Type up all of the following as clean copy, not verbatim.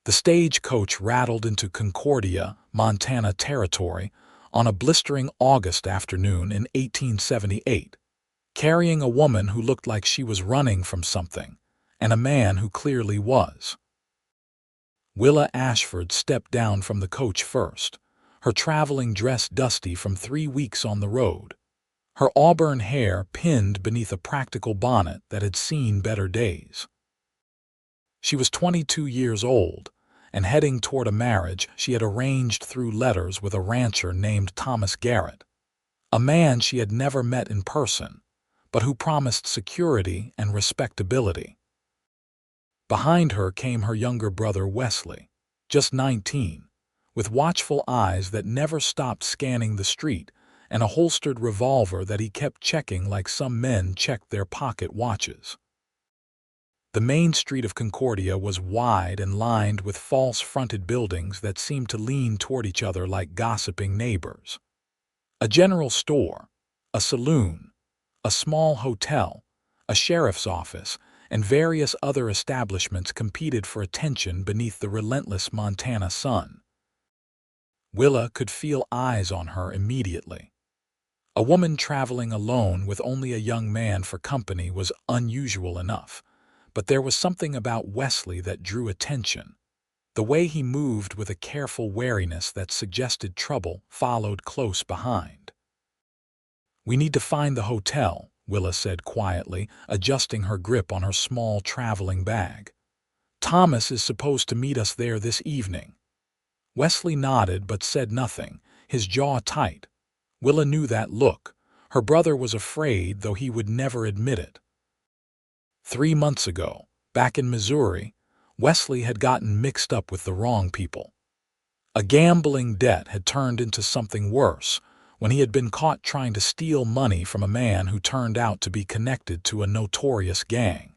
The stagecoach rattled into Concordia, Montana territory on a blistering August afternoon in 1878, carrying a woman who looked like she was running from something, and a man who clearly was. Willa Ashford stepped down from the coach first, her traveling dress dusty from 3 weeks on the road, her auburn hair pinned beneath a practical bonnet that had seen better days. She was 22 years old, and heading toward a marriage she had arranged through letters with a rancher named Thomas Garrett, a man she had never met in person, but who promised security and respectability. Behind her came her younger brother Wesley, just 19, with watchful eyes that never stopped scanning the street and a holstered revolver that he kept checking like some men checked their pocket watches. The main street of Concordia was wide and lined with false-fronted buildings that seemed to lean toward each other like gossiping neighbors. A general store, a saloon, a small hotel, a sheriff's office, and various other establishments competed for attention beneath the relentless Montana sun. Willa could feel eyes on her immediately. A woman traveling alone with only a young man for company was unusual enough, but there was something about Wesley that drew attention. The way he moved with a careful wariness that suggested trouble followed close behind. "We need to find the hotel," Willa said quietly, adjusting her grip on her small traveling bag. "Thomas is supposed to meet us there this evening." Wesley nodded but said nothing, his jaw tight. Willa knew that look. Her brother was afraid, though he would never admit it. 3 months ago, back in Missouri, Wesley had gotten mixed up with the wrong people. A gambling debt had turned into something worse when he had been caught trying to steal money from a man who turned out to be connected to a notorious gang.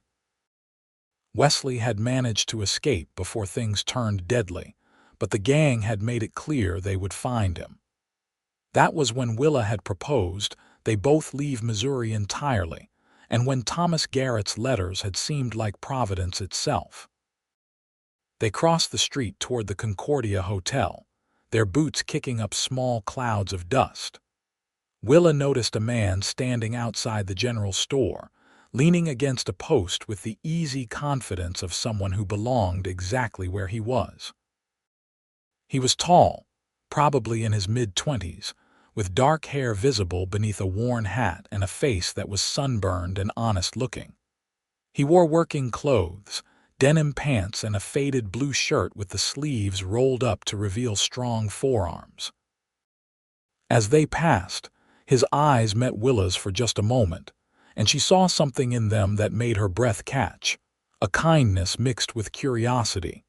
Wesley had managed to escape before things turned deadly, but the gang had made it clear they would find him. That was when Willa had proposed they both leave Missouri entirely, and when Thomas Garrett's letters had seemed like Providence itself. They crossed the street toward the Concordia Hotel, their boots kicking up small clouds of dust. Willa noticed a man standing outside the general store, leaning against a post with the easy confidence of someone who belonged exactly where he was. He was tall, probably in his mid-20s, with dark hair visible beneath a worn hat and a face that was sunburned and honest-looking. He wore working clothes, denim pants and a faded blue shirt with the sleeves rolled up to reveal strong forearms. As they passed, his eyes met Willa's for just a moment, and she saw something in them that made her breath catch, a kindness mixed with curiosity.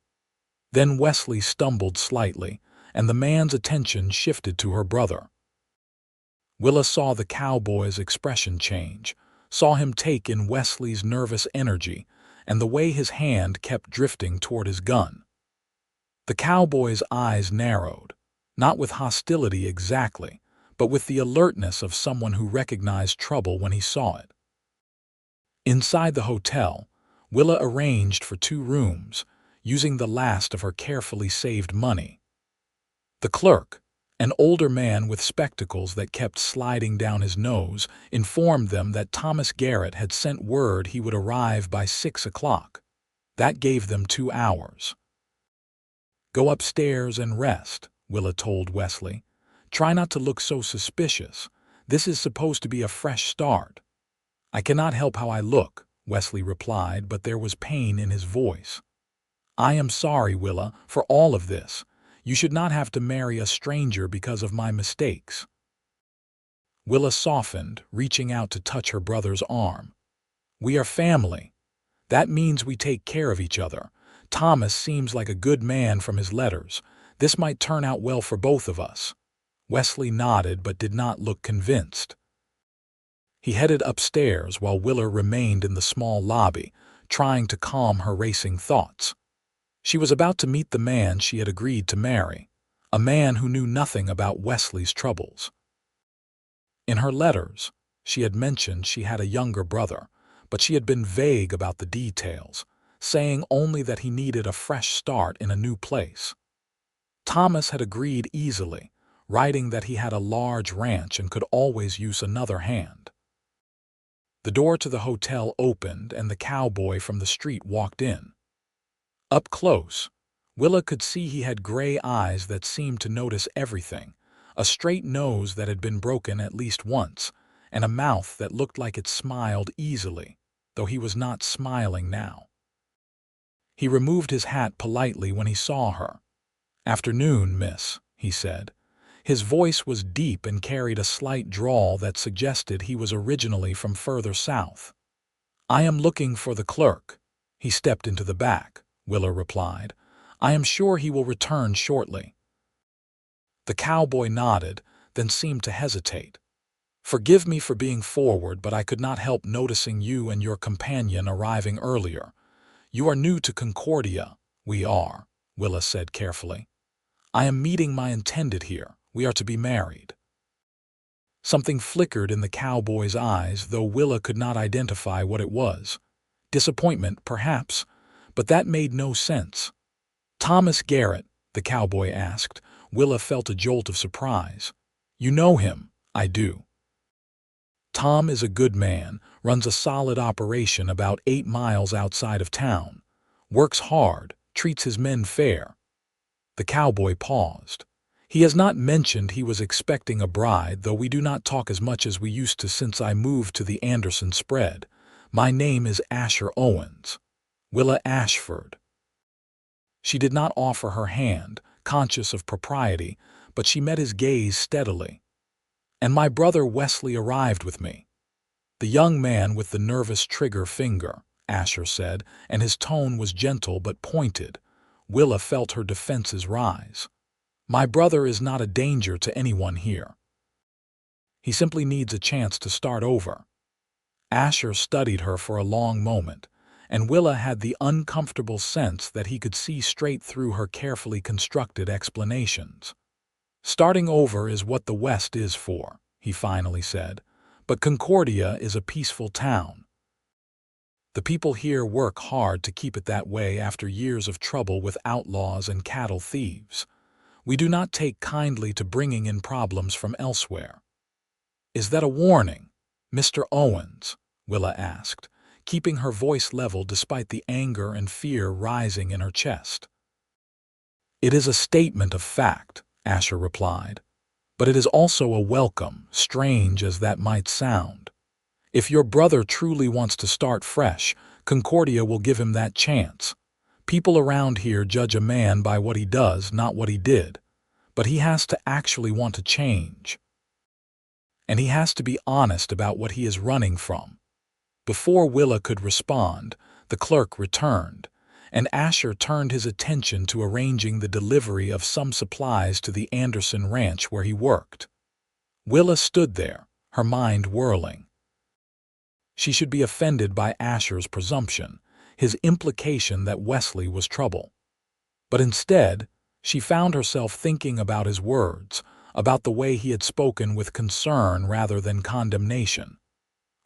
Then Wesley stumbled slightly, and the man's attention shifted to her brother. Willa saw the cowboy's expression change, saw him take in Wesley's nervous energy, and the way his hand kept drifting toward his gun. The cowboy's eyes narrowed, not with hostility exactly, but with the alertness of someone who recognized trouble when he saw it. Inside the hotel, Willa arranged for 2 rooms, using the last of her carefully saved money. The clerk, an older man with spectacles that kept sliding down his nose, informed them that Thomas Garrett had sent word he would arrive by 6 o'clock. That gave them 2 hours. "Go upstairs and rest," Willa told Wesley. "Try not to look so suspicious. This is supposed to be a fresh start." "I cannot help how I look," Wesley replied, but there was pain in his voice. "I am sorry, Willa, for all of this. You should not have to marry a stranger because of my mistakes." Willa softened, reaching out to touch her brother's arm. "We are family. That means we take care of each other. Thomas seems like a good man from his letters. This might turn out well for both of us." Wesley nodded but did not look convinced. He headed upstairs while Willa remained in the small lobby, trying to calm her racing thoughts. She was about to meet the man she had agreed to marry, a man who knew nothing about Wesley's troubles. In her letters, she had mentioned she had a younger brother, but she had been vague about the details, saying only that he needed a fresh start in a new place. Thomas had agreed easily, writing that he had a large ranch and could always use another hand. The door to the hotel opened and the cowboy from the street walked in. Up close, Willa could see he had gray eyes that seemed to notice everything, a straight nose that had been broken at least once, and a mouth that looked like it smiled easily, though he was not smiling now. He removed his hat politely when he saw her. "Afternoon, miss," he said. His voice was deep and carried a slight drawl that suggested he was originally from further south. "I am looking for the clerk." "He stepped into the back," Willa replied. "I am sure he will return shortly." The cowboy nodded, then seemed to hesitate. "Forgive me for being forward, but I could not help noticing you and your companion arriving earlier. You are new to Concordia." "We are," Willa said carefully. "I am meeting my intended here. We are to be married." Something flickered in the cowboy's eyes, though Willa could not identify what it was. Disappointment, perhaps, but that made no sense. "Thomas Garrett?" the cowboy asked. Willa felt a jolt of surprise. "You know him?" "I do." "Tom is a good man, runs a solid operation about 8 miles outside of town. Works hard, treats his men fair." The cowboy paused. "He has not mentioned he was expecting a bride, though we do not talk as much as we used to since I moved to the Anderson spread. My name is Asher Owens. Willa Ashford." She did not offer her hand, conscious of propriety, but she met his gaze steadily. "And my brother Wesley arrived with me." "The young man with the nervous trigger finger," Asher said, and his tone was gentle but pointed. Willa felt her defenses rise. "My brother is not a danger to anyone here. He simply needs a chance to start over." Asher studied her for a long moment, and Willa had the uncomfortable sense that he could see straight through her carefully constructed explanations. "Starting over is what the West is for," he finally said, "but Concordia is a peaceful town. The people here work hard to keep it that way after years of trouble with outlaws and cattle thieves. We do not take kindly to bringing in problems from elsewhere." "Is that a warning, Mr. Owens?" Willa asked, keeping her voice level despite the anger and fear rising in her chest. "It is a statement of fact," Asher replied, "but it is also a welcome, strange as that might sound. If your brother truly wants to start fresh, Concordia will give him that chance. People around here judge a man by what he does, not what he did. But he has to actually want to change. And he has to be honest about what he is running from." Before Willa could respond, the clerk returned, and Asher turned his attention to arranging the delivery of some supplies to the Anderson ranch where he worked. Willa stood there, her mind whirling. She should be offended by Asher's presumption, his implication that Wesley was trouble. But instead, she found herself thinking about his words, about the way he had spoken with concern rather than condemnation.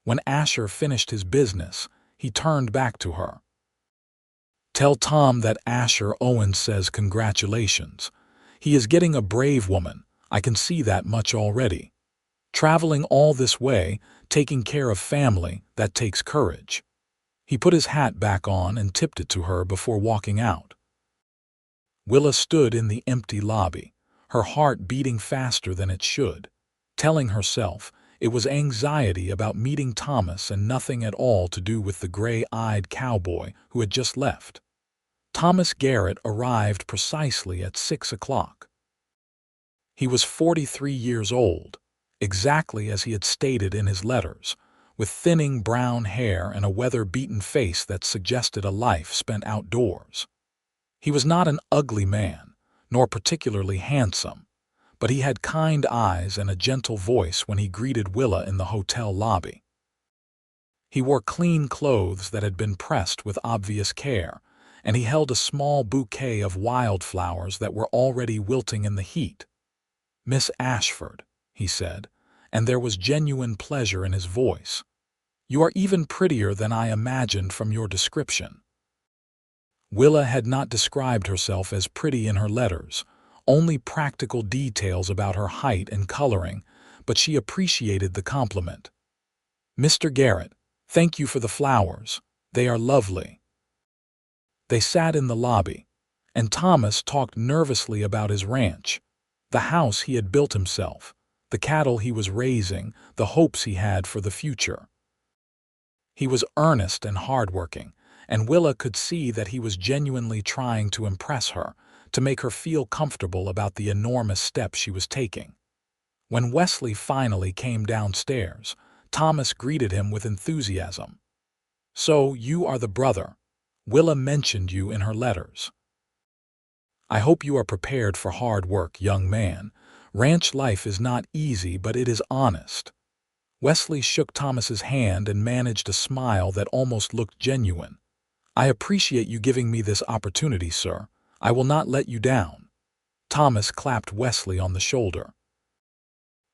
When Asher finished his business, he turned back to her. "Tell Tom that Asher Owens says congratulations. He is getting a brave woman, I can see that much already. Traveling all this way, taking care of family, that takes courage." He put his hat back on and tipped it to her before walking out. Willa stood in the empty lobby, her heart beating faster than it should, telling herself it was anxiety about meeting Thomas and nothing at all to do with the gray-eyed cowboy who had just left. Thomas Garrett arrived precisely at 6 o'clock. He was 43 years old, exactly as he had stated in his letters, with thinning brown hair and a weather-beaten face that suggested a life spent outdoors. He was not an ugly man, nor particularly handsome, but he had kind eyes and a gentle voice when he greeted Willa in the hotel lobby. He wore clean clothes that had been pressed with obvious care, and he held a small bouquet of wildflowers that were already wilting in the heat. "Miss Ashford," he said, and there was genuine pleasure in his voice. "You are even prettier than I imagined from your description." Willa had not described herself as pretty in her letters, only practical details about her height and coloring, but she appreciated the compliment. "Mr. Garrett, thank you for the flowers. They are lovely." They sat in the lobby, and Thomas talked nervously about his ranch, the house he had built himself, the cattle he was raising, the hopes he had for the future. He was earnest and hardworking, and Willa could see that he was genuinely trying to impress her, to make her feel comfortable about the enormous step she was taking. When Wesley finally came downstairs, Thomas greeted him with enthusiasm. "So you are the brother. Willa mentioned you in her letters. I hope you are prepared for hard work, young man. Ranch life is not easy, but it is honest." Wesley shook Thomas's hand and managed a smile that almost looked genuine. "I appreciate you giving me this opportunity, sir. I will not let you down." Thomas clapped Wesley on the shoulder.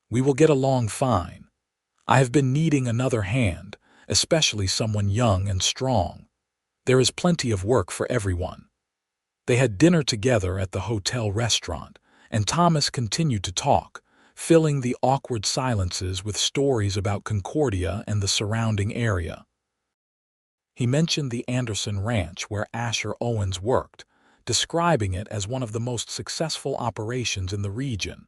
"We will get along fine. I have been needing another hand, especially someone young and strong. There is plenty of work for everyone." They had dinner together at the hotel restaurant, and Thomas continued to talk, filling the awkward silences with stories about Concordia and the surrounding area. He mentioned the Anderson Ranch where Asher Owens worked, describing it as one of the most successful operations in the region,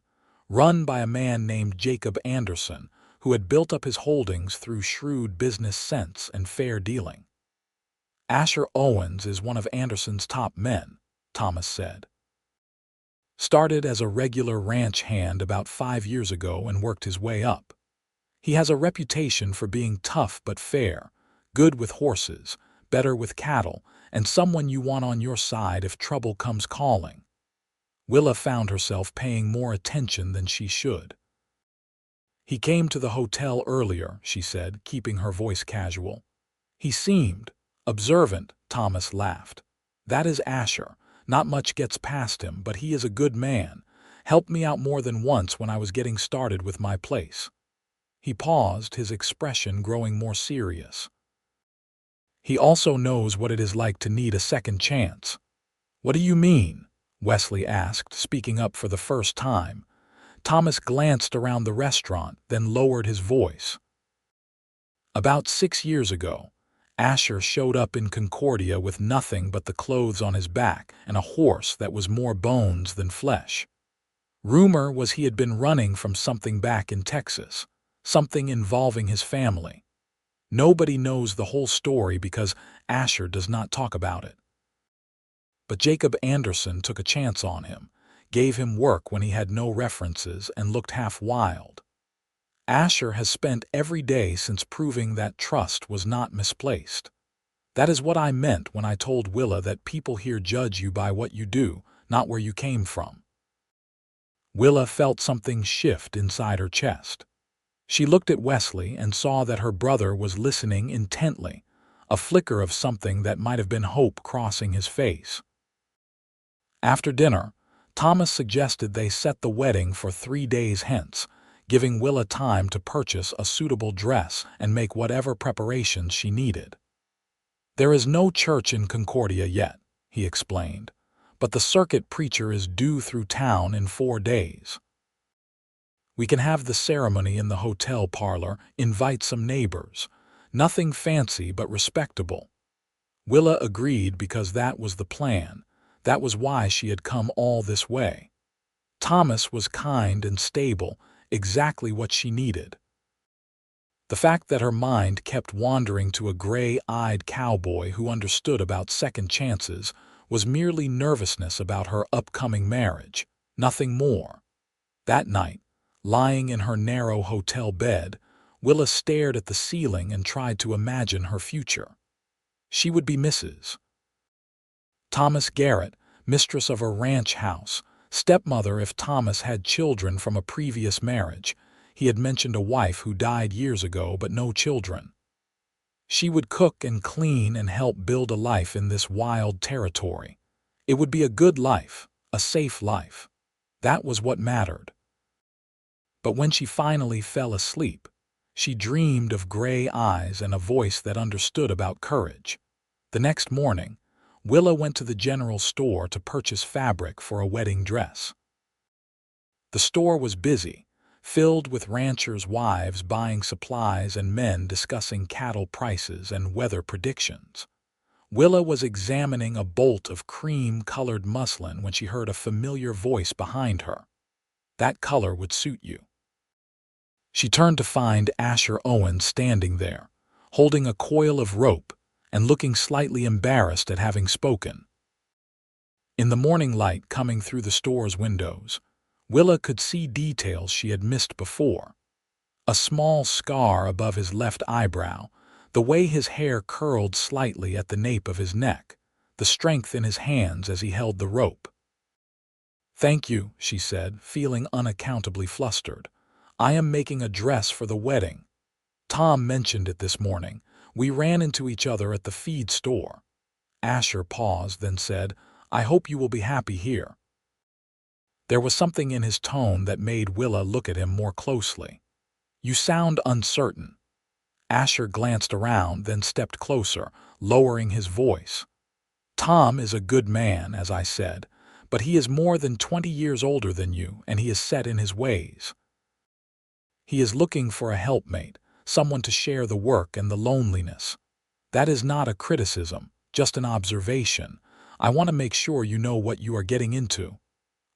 run by a man named Jacob Anderson, who had built up his holdings through shrewd business sense and fair dealing. "Asher Owens is one of Anderson's top men," Thomas said. "Started as a regular ranch hand about 5 years ago and worked his way up. He has a reputation for being tough but fair, good with horses, better with cattle, and someone you want on your side if trouble comes calling." Willa found herself paying more attention than she should. "He came to the hotel earlier," she said, keeping her voice casual. "He seemed observant." Thomas laughed. "That is Asher. Not much gets past him, but he is a good man. Helped me out more than once when I was getting started with my place." He paused, his expression growing more serious. "He also knows what it is like to need a second chance." "What do you mean?" Wesley asked, speaking up for the first time. Thomas glanced around the restaurant, then lowered his voice. "About 6 years ago, Asher showed up in Concordia with nothing but the clothes on his back and a horse that was more bones than flesh. Rumor was he had been running from something back in Texas, something involving his family. Nobody knows the whole story because Asher does not talk about it. But Jacob Anderson took a chance on him, gave him work when he had no references and looked half wild. Asher has spent every day since proving that trust was not misplaced. That is what I meant when I told Willa that people here judge you by what you do, not where you came from." Willa felt something shift inside her chest. She looked at Wesley and saw that her brother was listening intently, a flicker of something that might have been hope crossing his face. After dinner, Thomas suggested they set the wedding for 3 days hence, giving Willa time to purchase a suitable dress and make whatever preparations she needed. "There is no church in Concordia yet," he explained, "but the circuit preacher is due through town in 4 days. We can have the ceremony in the hotel parlor, invite some neighbors. Nothing fancy but respectable." Willa agreed because that was the plan. That was why she had come all this way. Thomas was kind and stable, exactly what she needed. The fact that her mind kept wandering to a gray-eyed cowboy who understood about second chances was merely nervousness about her upcoming marriage, nothing more. That night, lying in her narrow hotel bed, Willa stared at the ceiling and tried to imagine her future. She would be Mrs. Thomas Garrett, mistress of a ranch house, stepmother if Thomas had children from a previous marriage. He had mentioned a wife who died years ago but no children. She would cook and clean and help build a life in this wild territory. It would be a good life, a safe life. That was what mattered. But when she finally fell asleep, she dreamed of gray eyes and a voice that understood about courage. The next morning, Willa went to the general store to purchase fabric for a wedding dress. The store was busy, filled with ranchers' wives buying supplies and men discussing cattle prices and weather predictions. Willa was examining a bolt of cream-colored muslin when she heard a familiar voice behind her. "That color would suit you." She turned to find Asher Owens standing there, holding a coil of rope and looking slightly embarrassed at having spoken. In the morning light coming through the store's windows, Willa could see details she had missed before. A small scar above his left eyebrow, the way his hair curled slightly at the nape of his neck, the strength in his hands as he held the rope. "Thank you," she said, feeling unaccountably flustered. "I am making a dress for the wedding. Tom mentioned it this morning. We ran into each other at the feed store." Asher paused, then said, "I hope you will be happy here." There was something in his tone that made Willa look at him more closely. "You sound uncertain." Asher glanced around, then stepped closer, lowering his voice. "Tom is a good man, as I said, but he is more than 20 years older than you, and he is set in his ways. He is looking for a helpmate, someone to share the work and the loneliness. That is not a criticism, just an observation. I want to make sure you know what you are getting into."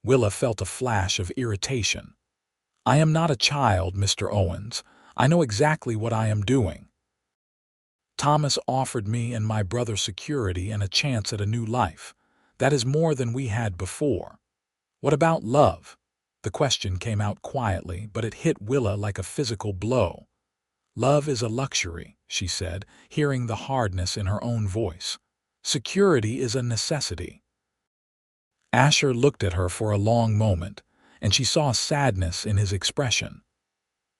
Willa felt a flash of irritation. "I am not a child, Mr. Owens. I know exactly what I am doing. Thomas offered me and my brother security and a chance at a new life. That is more than we had before. What about love?" The question came out quietly, but it hit Willa like a physical blow. "Love is a luxury," she said, hearing the hardness in her own voice. "Security is a necessity." Asher looked at her for a long moment, and she saw sadness in his expression.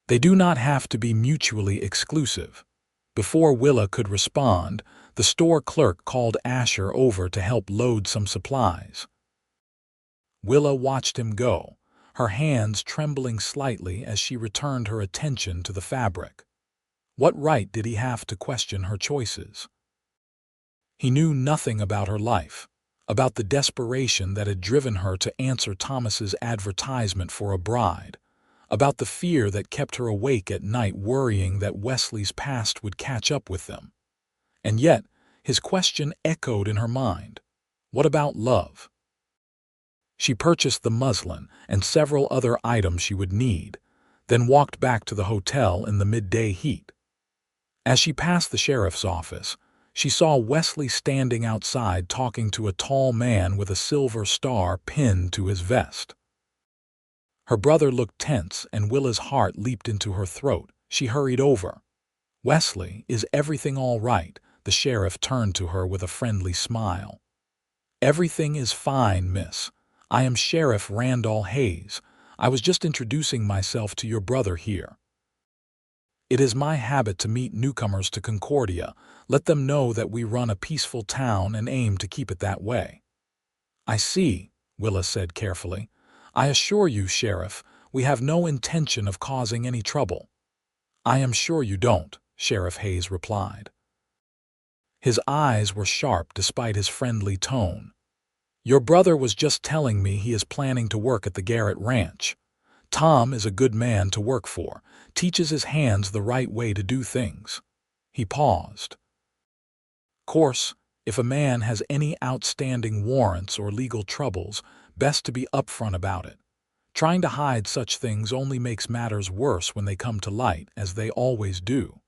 "They do not have to be mutually exclusive." Before Willa could respond, the store clerk called Asher over to help load some supplies. Willa watched him go, her hands trembling slightly as she returned her attention to the fabric. What right did he have to question her choices? He knew nothing about her life, about the desperation that had driven her to answer Thomas's advertisement for a bride, about the fear that kept her awake at night worrying that Wesley's past would catch up with them. And yet, his question echoed in her mind. What about love? She purchased the muslin and several other items she would need, then walked back to the hotel in the midday heat. As she passed the sheriff's office, she saw Wesley standing outside talking to a tall man with a silver star pinned to his vest. Her brother looked tense, and Willa's heart leaped into her throat. She hurried over. "Wesley, is everything all right?" The sheriff turned to her with a friendly smile. "Everything is fine, miss. I am Sheriff Randall Hayes. I was just introducing myself to your brother here. It is my habit to meet newcomers to Concordia, let them know that we run a peaceful town and aim to keep it that way." "I see," Willa said carefully. "I assure you, Sheriff, we have no intention of causing any trouble." "I am sure you don't," Sheriff Hayes replied. His eyes were sharp despite his friendly tone. "Your brother was just telling me he is planning to work at the Garrett Ranch. Tom is a good man to work for, teaches his hands the right way to do things." He paused. "Course, if a man has any outstanding warrants or legal troubles, best to be upfront about it. Trying to hide such things only makes matters worse when they come to light, as they always do."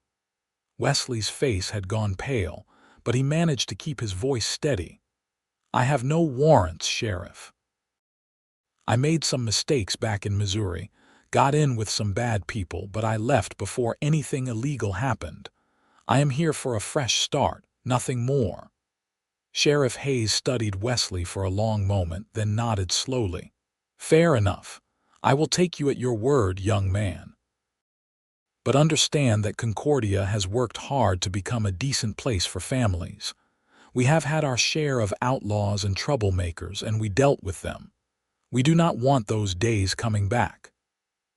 Wesley's face had gone pale, but he managed to keep his voice steady. "I have no warrants, Sheriff. I made some mistakes back in Missouri, got in with some bad people, but I left before anything illegal happened. I am here for a fresh start, nothing more." Sheriff Hayes studied Wesley for a long moment, then nodded slowly. "Fair enough. I will take you at your word, young man. But understand that Concordia has worked hard to become a decent place for families. We have had our share of outlaws and troublemakers, and we dealt with them. We do not want those days coming back."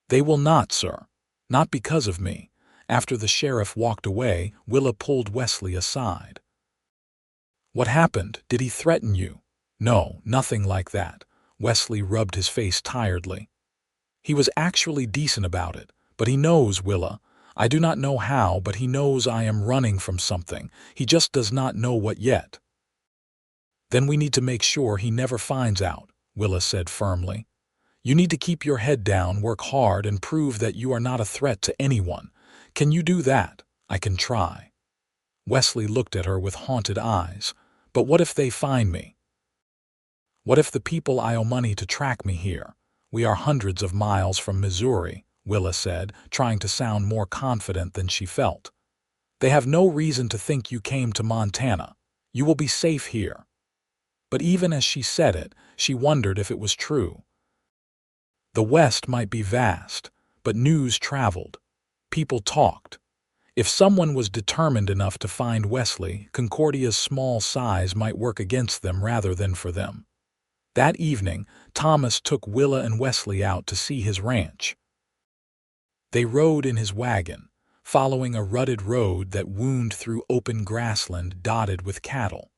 "They will not, sir. Not because of me." After the sheriff walked away, Willa pulled Wesley aside. What happened? Did he threaten you? No, nothing like that. Wesley rubbed his face tiredly. He was actually decent about it, but he knows, Willa. I do not know how, but he knows I am running from something. He just does not know what yet. Then we need to make sure he never finds out, Willa said firmly. You need to keep your head down, work hard, and prove that you are not a threat to anyone. Can you do that? I can try. Wesley looked at her with haunted eyes. But what if they find me? What if the people I owe money to track me here? We are hundreds of miles from Missouri, Willa said, trying to sound more confident than she felt. They have no reason to think you came to Montana. You will be safe here. But even as she said it, she wondered if it was true. The West might be vast, but news traveled. People talked. If someone was determined enough to find Wesley, Concordia's small size might work against them rather than for them. That evening, Thomas took Willa and Wesley out to see his ranch. They rode in his wagon, following a rutted road that wound through open grassland dotted with cattle.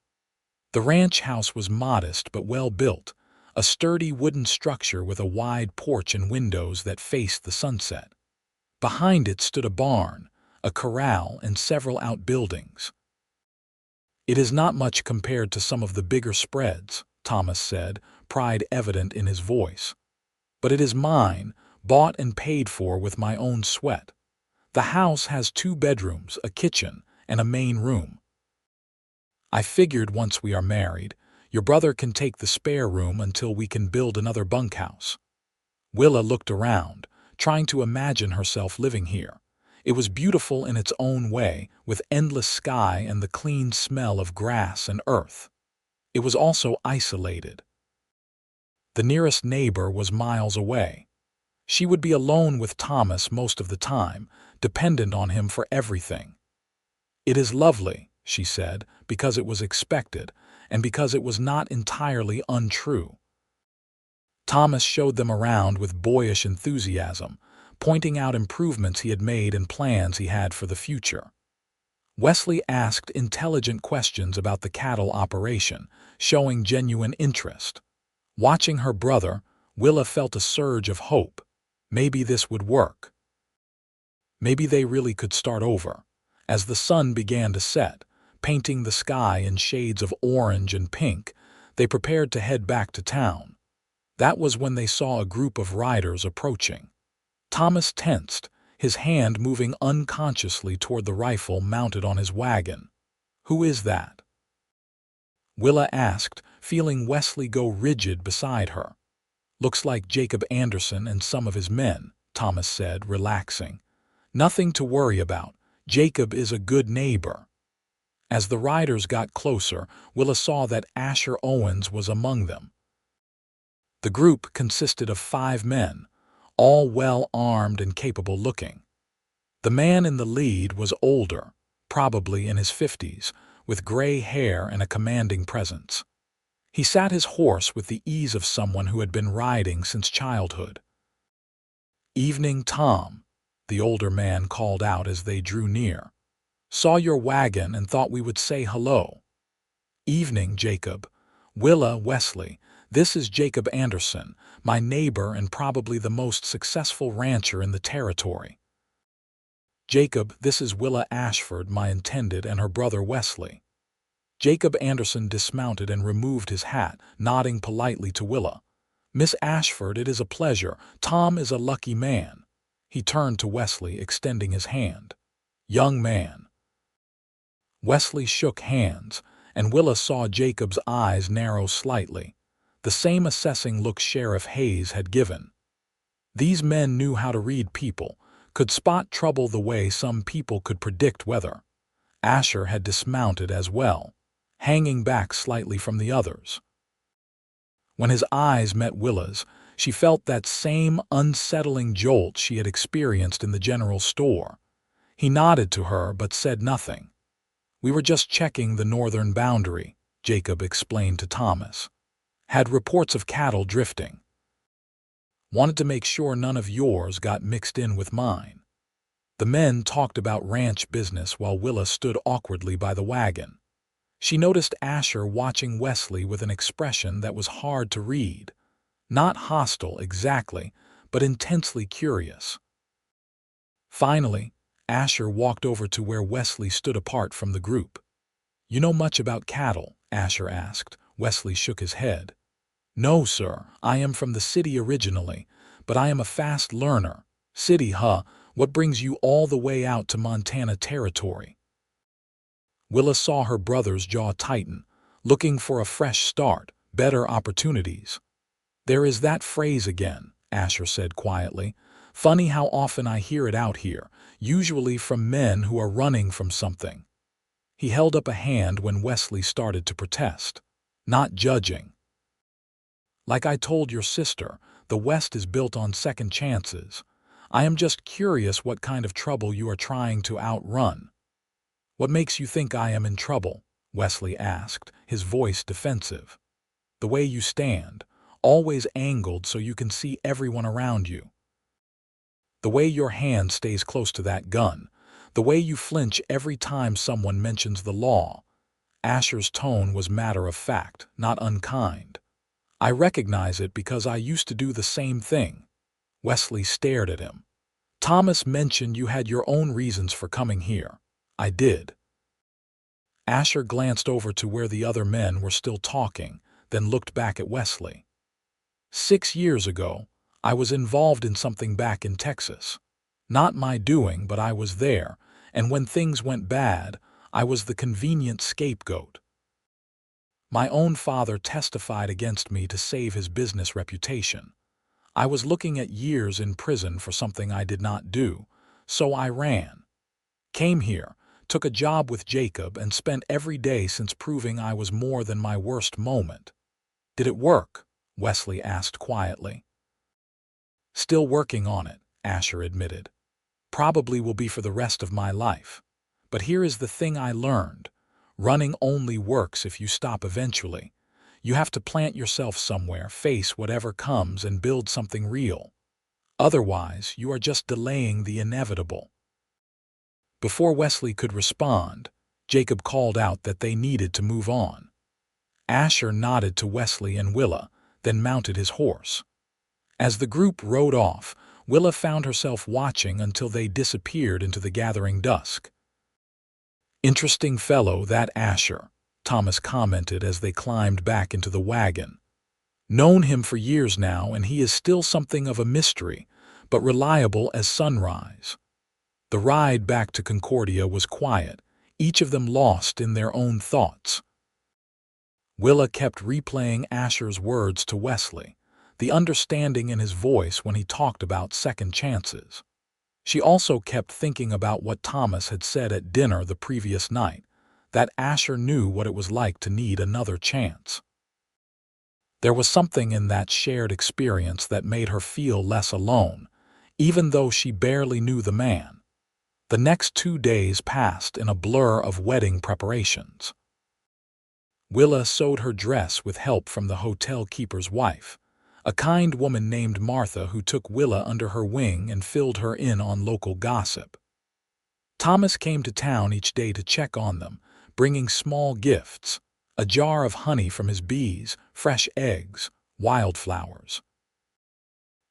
The ranch house was modest but well built, a sturdy wooden structure with a wide porch and windows that faced the sunset. Behind it stood a barn, a corral, and several outbuildings. It is not much compared to some of the bigger spreads, Thomas said, pride evident in his voice. But it is mine, bought and paid for with my own sweat. The house has 2 bedrooms, a kitchen, and a main room. I figured once we are married, your brother can take the spare room until we can build another bunkhouse. Willa looked around, trying to imagine herself living here. It was beautiful in its own way, with endless sky and the clean smell of grass and earth. It was also isolated. The nearest neighbor was miles away. She would be alone with Thomas most of the time, dependent on him for everything. It is lovely, she said, because it was expected, and because it was not entirely untrue. Thomas showed them around with boyish enthusiasm, pointing out improvements he had made and plans he had for the future. Wesley asked intelligent questions about the cattle operation, showing genuine interest. Watching her brother, Willa felt a surge of hope. Maybe this would work. Maybe they really could start over. As the sun began to set, painting the sky in shades of orange and pink, they prepared to head back to town. That was when they saw a group of riders approaching. Thomas tensed, his hand moving unconsciously toward the rifle mounted on his wagon. Who is that? Willa asked, feeling Wesley go rigid beside her. Looks like Jacob Anderson and some of his men, Thomas said, relaxing. Nothing to worry about. Jacob is a good neighbor. As the riders got closer, Willa saw that Asher Owens was among them. The group consisted of 5 men, all well-armed and capable-looking. The man in the lead was older, probably in his 50s, with gray hair and a commanding presence. He sat his horse with the ease of someone who had been riding since childhood. "Evening, Tom," the older man called out as they drew near. "Saw your wagon and thought we would say hello." "Evening, Jacob. Willa, Wesley. This is Jacob Anderson, my neighbor and probably the most successful rancher in the territory." "Jacob, this is Willa Ashford, my intended, and her brother Wesley." Jacob Anderson dismounted and removed his hat, nodding politely to Willa. "Miss Ashford, it is a pleasure. Tom is a lucky man." He turned to Wesley, extending his hand. "Young man." Wesley shook hands, and Willa saw Jacob's eyes narrow slightly, the same assessing look Sheriff Hayes had given. These men knew how to read people, could spot trouble the way some people could predict weather. Asher had dismounted as well, hanging back slightly from the others. When his eyes met Willa's, she felt that same unsettling jolt she had experienced in the general store. He nodded to her but said nothing. "We were just checking the northern boundary," Jacob explained to Thomas. "Had reports of cattle drifting. Wanted to make sure none of yours got mixed in with mine." The men talked about ranch business while Willa stood awkwardly by the wagon. She noticed Asher watching Wesley with an expression that was hard to read. Not hostile exactly, but intensely curious. Finally, Asher walked over to where Wesley stood apart from the group. "You know much about cattle?" Asher asked. Wesley shook his head. "No, sir. I am from the city originally, but I am a fast learner." "City, huh? What brings you all the way out to Montana Territory?" Willa saw her brother's jaw tighten, looking for a fresh start, better opportunities. "There is that phrase again," Asher said quietly. "Funny how often I hear it out here, usually from men who are running from something." He held up a hand when Wesley started to protest. "Not judging. Like I told your sister, the West is built on second chances. I am just curious what kind of trouble you are trying to outrun." "What makes you think I am in trouble?" Wesley asked, his voice defensive. "The way you stand, always angled so you can see everyone around you. The way your hand stays close to that gun. The way you flinch every time someone mentions the law." Asher's tone was matter of fact, not unkind. "I recognize it because I used to do the same thing." Wesley stared at him. "Thomas mentioned you had your own reasons for coming here." "I did." Asher glanced over to where the other men were still talking, then looked back at Wesley. 6 years ago, I was involved in something back in Texas. Not my doing, but I was there, and when things went bad, I was the convenient scapegoat. My own father testified against me to save his business reputation. I was looking at years in prison for something I did not do, so I ran. Came here, took a job with Jacob, and spent every day since proving I was more than my worst moment. "Did it work?" Wesley asked quietly. "Still working on it," Asher admitted. "Probably will be for the rest of my life. But here is the thing I learned. Running only works if you stop eventually. You have to plant yourself somewhere, face whatever comes, and build something real. Otherwise, you are just delaying the inevitable." Before Wesley could respond, Jacob called out that they needed to move on. Asher nodded to Wesley and Willa, then mounted his horse. As the group rode off, Willa found herself watching until they disappeared into the gathering dusk. "Interesting fellow, that Asher," Thomas commented as they climbed back into the wagon. "Known him for years now, and he is still something of a mystery, but reliable as sunrise." The ride back to Concordia was quiet, each of them lost in their own thoughts. Willa kept replaying Asher's words to Wesley, the understanding in his voice when he talked about second chances. She also kept thinking about what Thomas had said at dinner the previous night, that Asher knew what it was like to need another chance. There was something in that shared experience that made her feel less alone, even though she barely knew the man. The next 2 days passed in a blur of wedding preparations. Willa sewed her dress with help from the hotel keeper's wife, a kind woman named Martha who took Willa under her wing and filled her in on local gossip. Thomas came to town each day to check on them, bringing small gifts, a jar of honey from his bees, fresh eggs, wildflowers.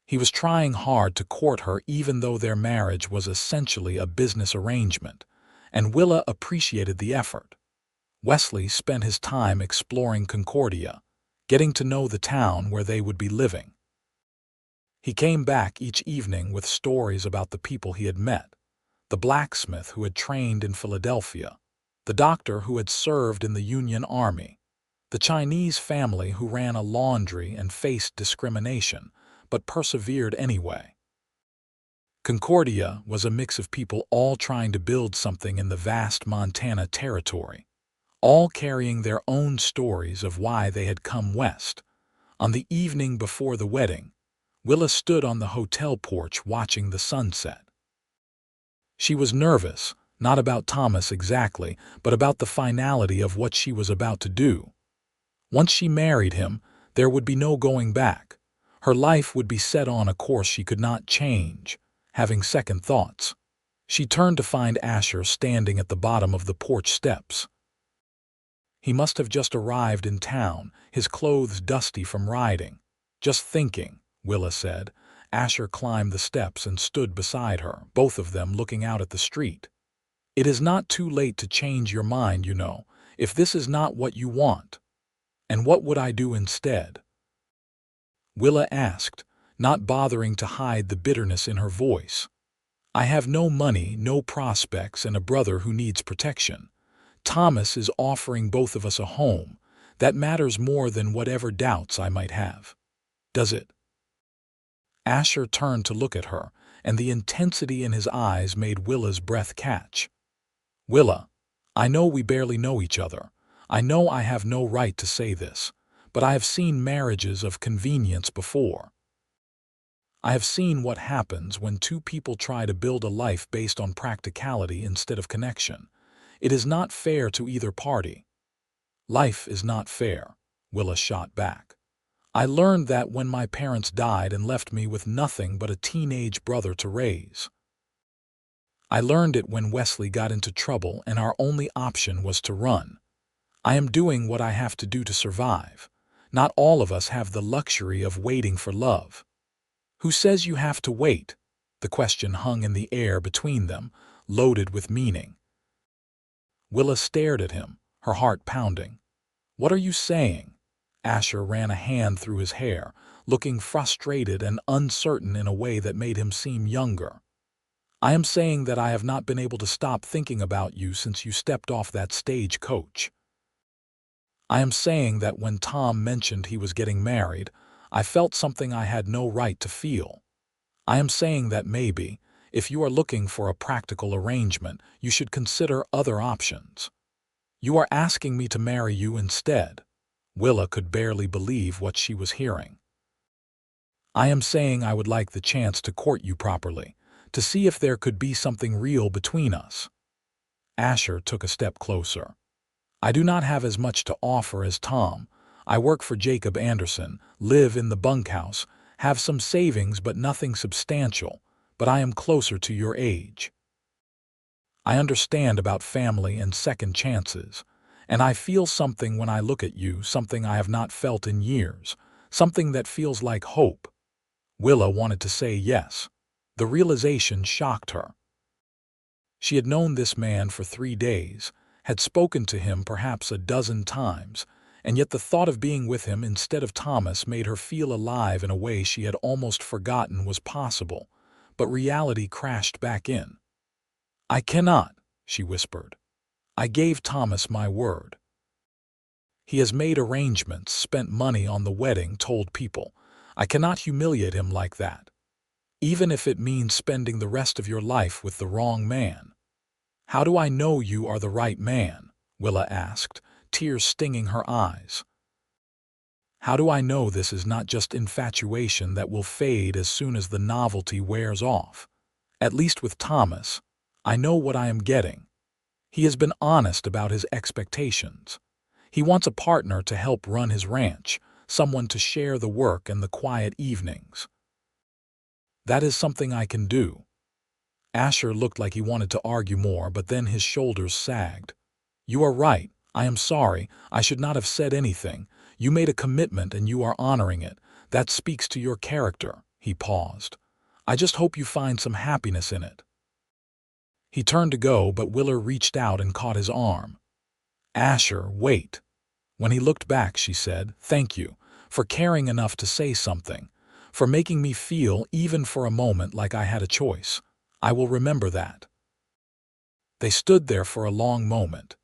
He was trying hard to court her even though their marriage was essentially a business arrangement, and Willa appreciated the effort. Wesley spent his time exploring Concordia, getting to know the town where they would be living. He came back each evening with stories about the people he had met: the blacksmith who had trained in Philadelphia, the doctor who had served in the Union Army, the Chinese family who ran a laundry and faced discrimination, but persevered anyway. Concordia was a mix of people all trying to build something in the vast Montana territory, all carrying their own stories of why they had come west. On the evening before the wedding, Willa stood on the hotel porch watching the sunset. She was nervous, not about Thomas exactly, but about the finality of what she was about to do. Once she married him, there would be no going back. Her life would be set on a course she could not change. Having second thoughts, she turned to find Asher standing at the bottom of the porch steps. He must have just arrived in town, his clothes dusty from riding. Just thinking, Willa said. Asher climbed the steps and stood beside her, both of them looking out at the street. It is not too late to change your mind, you know, if this is not what you want. And what would I do instead? Willa asked, not bothering to hide the bitterness in her voice. I have no money, no prospects, and a brother who needs protection. Thomas is offering both of us a home. That matters more than whatever doubts I might have. Does it? Asher turned to look at her, and the intensity in his eyes made Willa's breath catch. Willa, I know we barely know each other. I know I have no right to say this, but I have seen marriages of convenience before. I have seen what happens when two people try to build a life based on practicality instead of connection. It is not fair to either party. Life is not fair, Willa shot back. I learned that when my parents died and left me with nothing but a teenage brother to raise. I learned it when Wesley got into trouble and our only option was to run. I am doing what I have to do to survive. Not all of us have the luxury of waiting for love. Who says you have to wait? The question hung in the air between them, loaded with meaning. Willa stared at him, her heart pounding. What are you saying? Asher ran a hand through his hair, looking frustrated and uncertain in a way that made him seem younger. I am saying that I have not been able to stop thinking about you since you stepped off that stagecoach. I am saying that when Tom mentioned he was getting married, I felt something I had no right to feel. I am saying that maybe, if you are looking for a practical arrangement, you should consider other options. You are asking me to marry you instead. Willa could barely believe what she was hearing. I am saying I would like the chance to court you properly, to see if there could be something real between us. Asher took a step closer. I do not have as much to offer as Tom. I work for Jacob Anderson, live in the bunkhouse, have some savings but nothing substantial, but I am closer to your age. I understand about family and second chances, and I feel something when I look at you, something I have not felt in years, something that feels like hope. Willa wanted to say yes. The realization shocked her. She had known this man for 3 days, had spoken to him perhaps a dozen times, and yet the thought of being with him instead of Thomas made her feel alive in a way she had almost forgotten was possible, but reality crashed back in. I cannot, she whispered. I gave Thomas my word. He has made arrangements, spent money on the wedding, told people. I cannot humiliate him like that, even if it means spending the rest of your life with the wrong man. How do I know you are the right man? Willa asked, tears stinging her eyes. How do I know this is not just infatuation that will fade as soon as the novelty wears off? At least with Thomas, I know what I am getting. He has been honest about his expectations. He wants a partner to help run his ranch, someone to share the work and the quiet evenings. That is something I can do. Asher looked like he wanted to argue more, but then his shoulders sagged. You are right. I am sorry. I should not have said anything. You made a commitment and you are honoring it. That speaks to your character. He paused. I just hope you find some happiness in it. He turned to go, but Willa reached out and caught his arm. Asher, wait. When he looked back, she said, thank you for caring enough to say something, for making me feel, even for a moment, like I had a choice. I will remember that. They stood there for a long moment,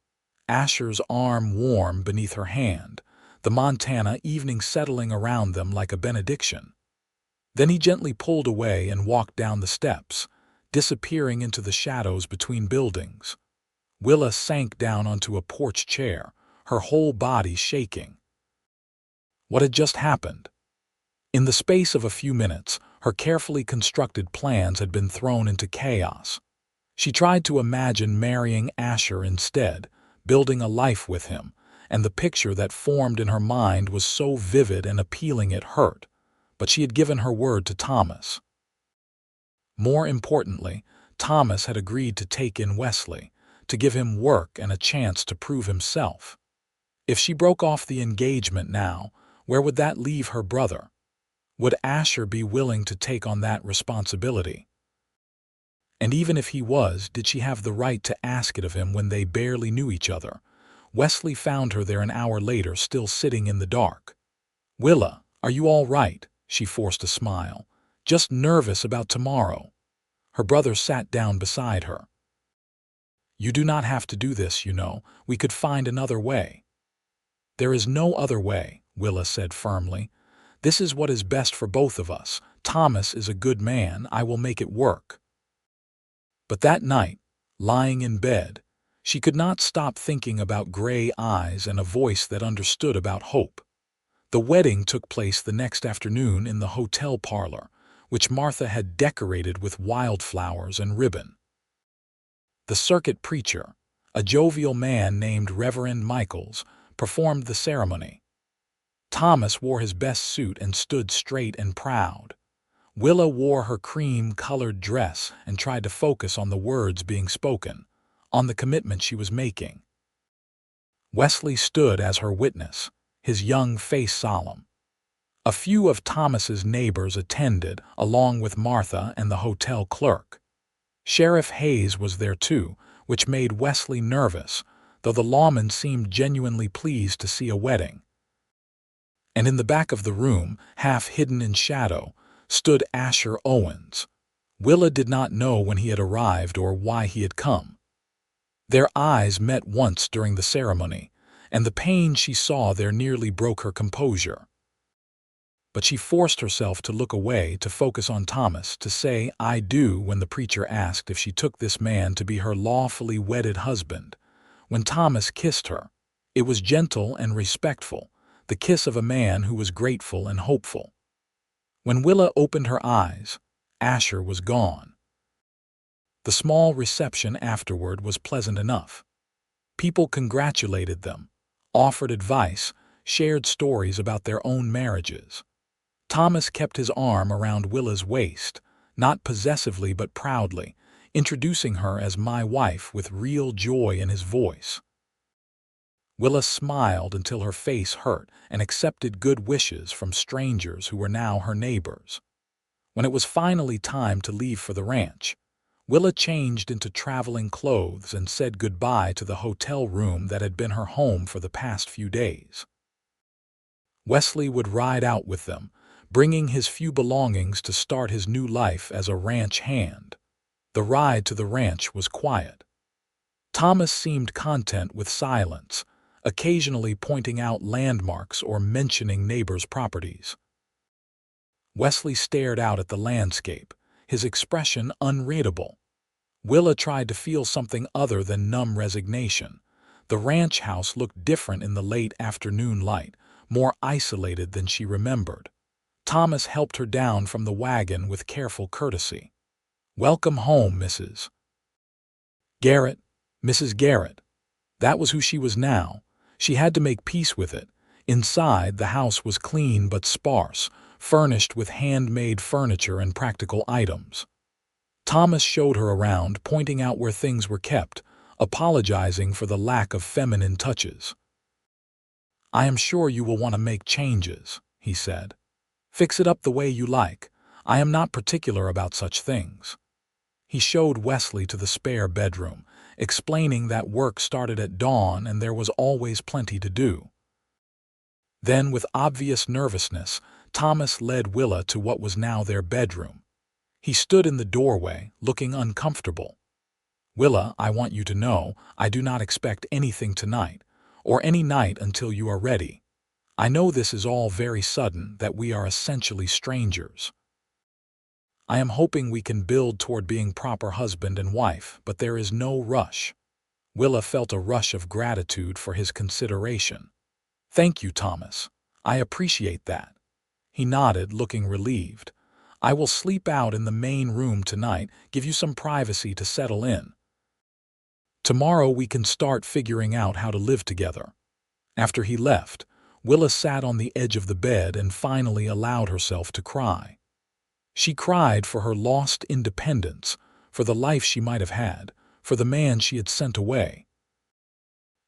Asher's arm warm beneath her hand, the Montana evening settling around them like a benediction. Then he gently pulled away and walked down the steps, disappearing into the shadows between buildings. Willa sank down onto a porch chair, her whole body shaking. What had just happened? In the space of a few minutes, her carefully constructed plans had been thrown into chaos. She tried to imagine marrying Asher instead, building a life with him, and the picture that formed in her mind was so vivid and appealing it hurt, but she had given her word to Thomas. More importantly, Thomas had agreed to take in Wesley, to give him work and a chance to prove himself. If she broke off the engagement now, where would that leave her brother? Would Asher be willing to take on that responsibility? And even if he was, did she have the right to ask it of him when they barely knew each other? Wesley found her there an hour later, still sitting in the dark. "Willa, are you all right?" She forced a smile. "Just nervous about tomorrow." Her brother sat down beside her. "You do not have to do this, you know. We could find another way." "There is no other way," Willa said firmly. "This is what is best for both of us. Thomas is a good man. I will make it work." But that night, lying in bed, she could not stop thinking about gray eyes and a voice that understood about hope. The wedding took place the next afternoon in the hotel parlor, which Martha had decorated with wildflowers and ribbon. The circuit preacher, a jovial man named Reverend Michaels, performed the ceremony. Thomas wore his best suit and stood straight and proud. Willa wore her cream-colored dress and tried to focus on the words being spoken, on the commitment she was making. Wesley stood as her witness, his young face solemn. A few of Thomas's neighbors attended, along with Martha and the hotel clerk. Sheriff Hayes was there too, which made Wesley nervous, though the lawman seemed genuinely pleased to see a wedding. And in the back of the room, half hidden in shadow, stood Asher Owens. Willa did not know when he had arrived or why he had come. Their eyes met once during the ceremony, and the pain she saw there nearly broke her composure. But she forced herself to look away, to focus on Thomas, to say "I do" when the preacher asked if she took this man to be her lawfully wedded husband. When Thomas kissed her, it was gentle and respectful, the kiss of a man who was grateful and hopeful. When Willa opened her eyes, Asher was gone. The small reception afterward was pleasant enough. People congratulated them, offered advice, shared stories about their own marriages. Thomas kept his arm around Willa's waist, not possessively but proudly, introducing her as "my wife" with real joy in his voice. Willa smiled until her face hurt and accepted good wishes from strangers who were now her neighbors. When it was finally time to leave for the ranch, Willa changed into traveling clothes and said goodbye to the hotel room that had been her home for the past few days. Wesley would ride out with them, bringing his few belongings to start his new life as a ranch hand. The ride to the ranch was quiet. Thomas seemed content with silence, occasionally pointing out landmarks or mentioning neighbors' properties. Wesley stared out at the landscape, his expression unreadable. Willa tried to feel something other than numb resignation. The ranch house looked different in the late afternoon light, more isolated than she remembered. Thomas helped her down from the wagon with careful courtesy. "Welcome home, Mrs. Garrett." Mrs. Garrett. That was who she was now. She had to make peace with it. Inside, the house was clean but sparse, furnished with handmade furniture and practical items. Thomas showed her around, pointing out where things were kept, apologizing for the lack of feminine touches. "I am sure you will want to make changes," he said. "Fix it up the way you like. I am not particular about such things." He showed Wesley to the spare bedroom, explaining that work started at dawn and there was always plenty to do. Then, with obvious nervousness, Thomas led Willa to what was now their bedroom. He stood in the doorway, looking uncomfortable. "Willa, I want you to know, I do not expect anything tonight, or any night until you are ready. I know this is all very sudden, that we are essentially strangers. I am hoping we can build toward being proper husband and wife, but there is no rush." Willa felt a rush of gratitude for his consideration. "Thank you, Thomas. I appreciate that." He nodded, looking relieved. "I will sleep out in the main room tonight, give you some privacy to settle in. Tomorrow we can start figuring out how to live together." After he left, Willa sat on the edge of the bed and finally allowed herself to cry. She cried for her lost independence, for the life she might have had, for the man she had sent away.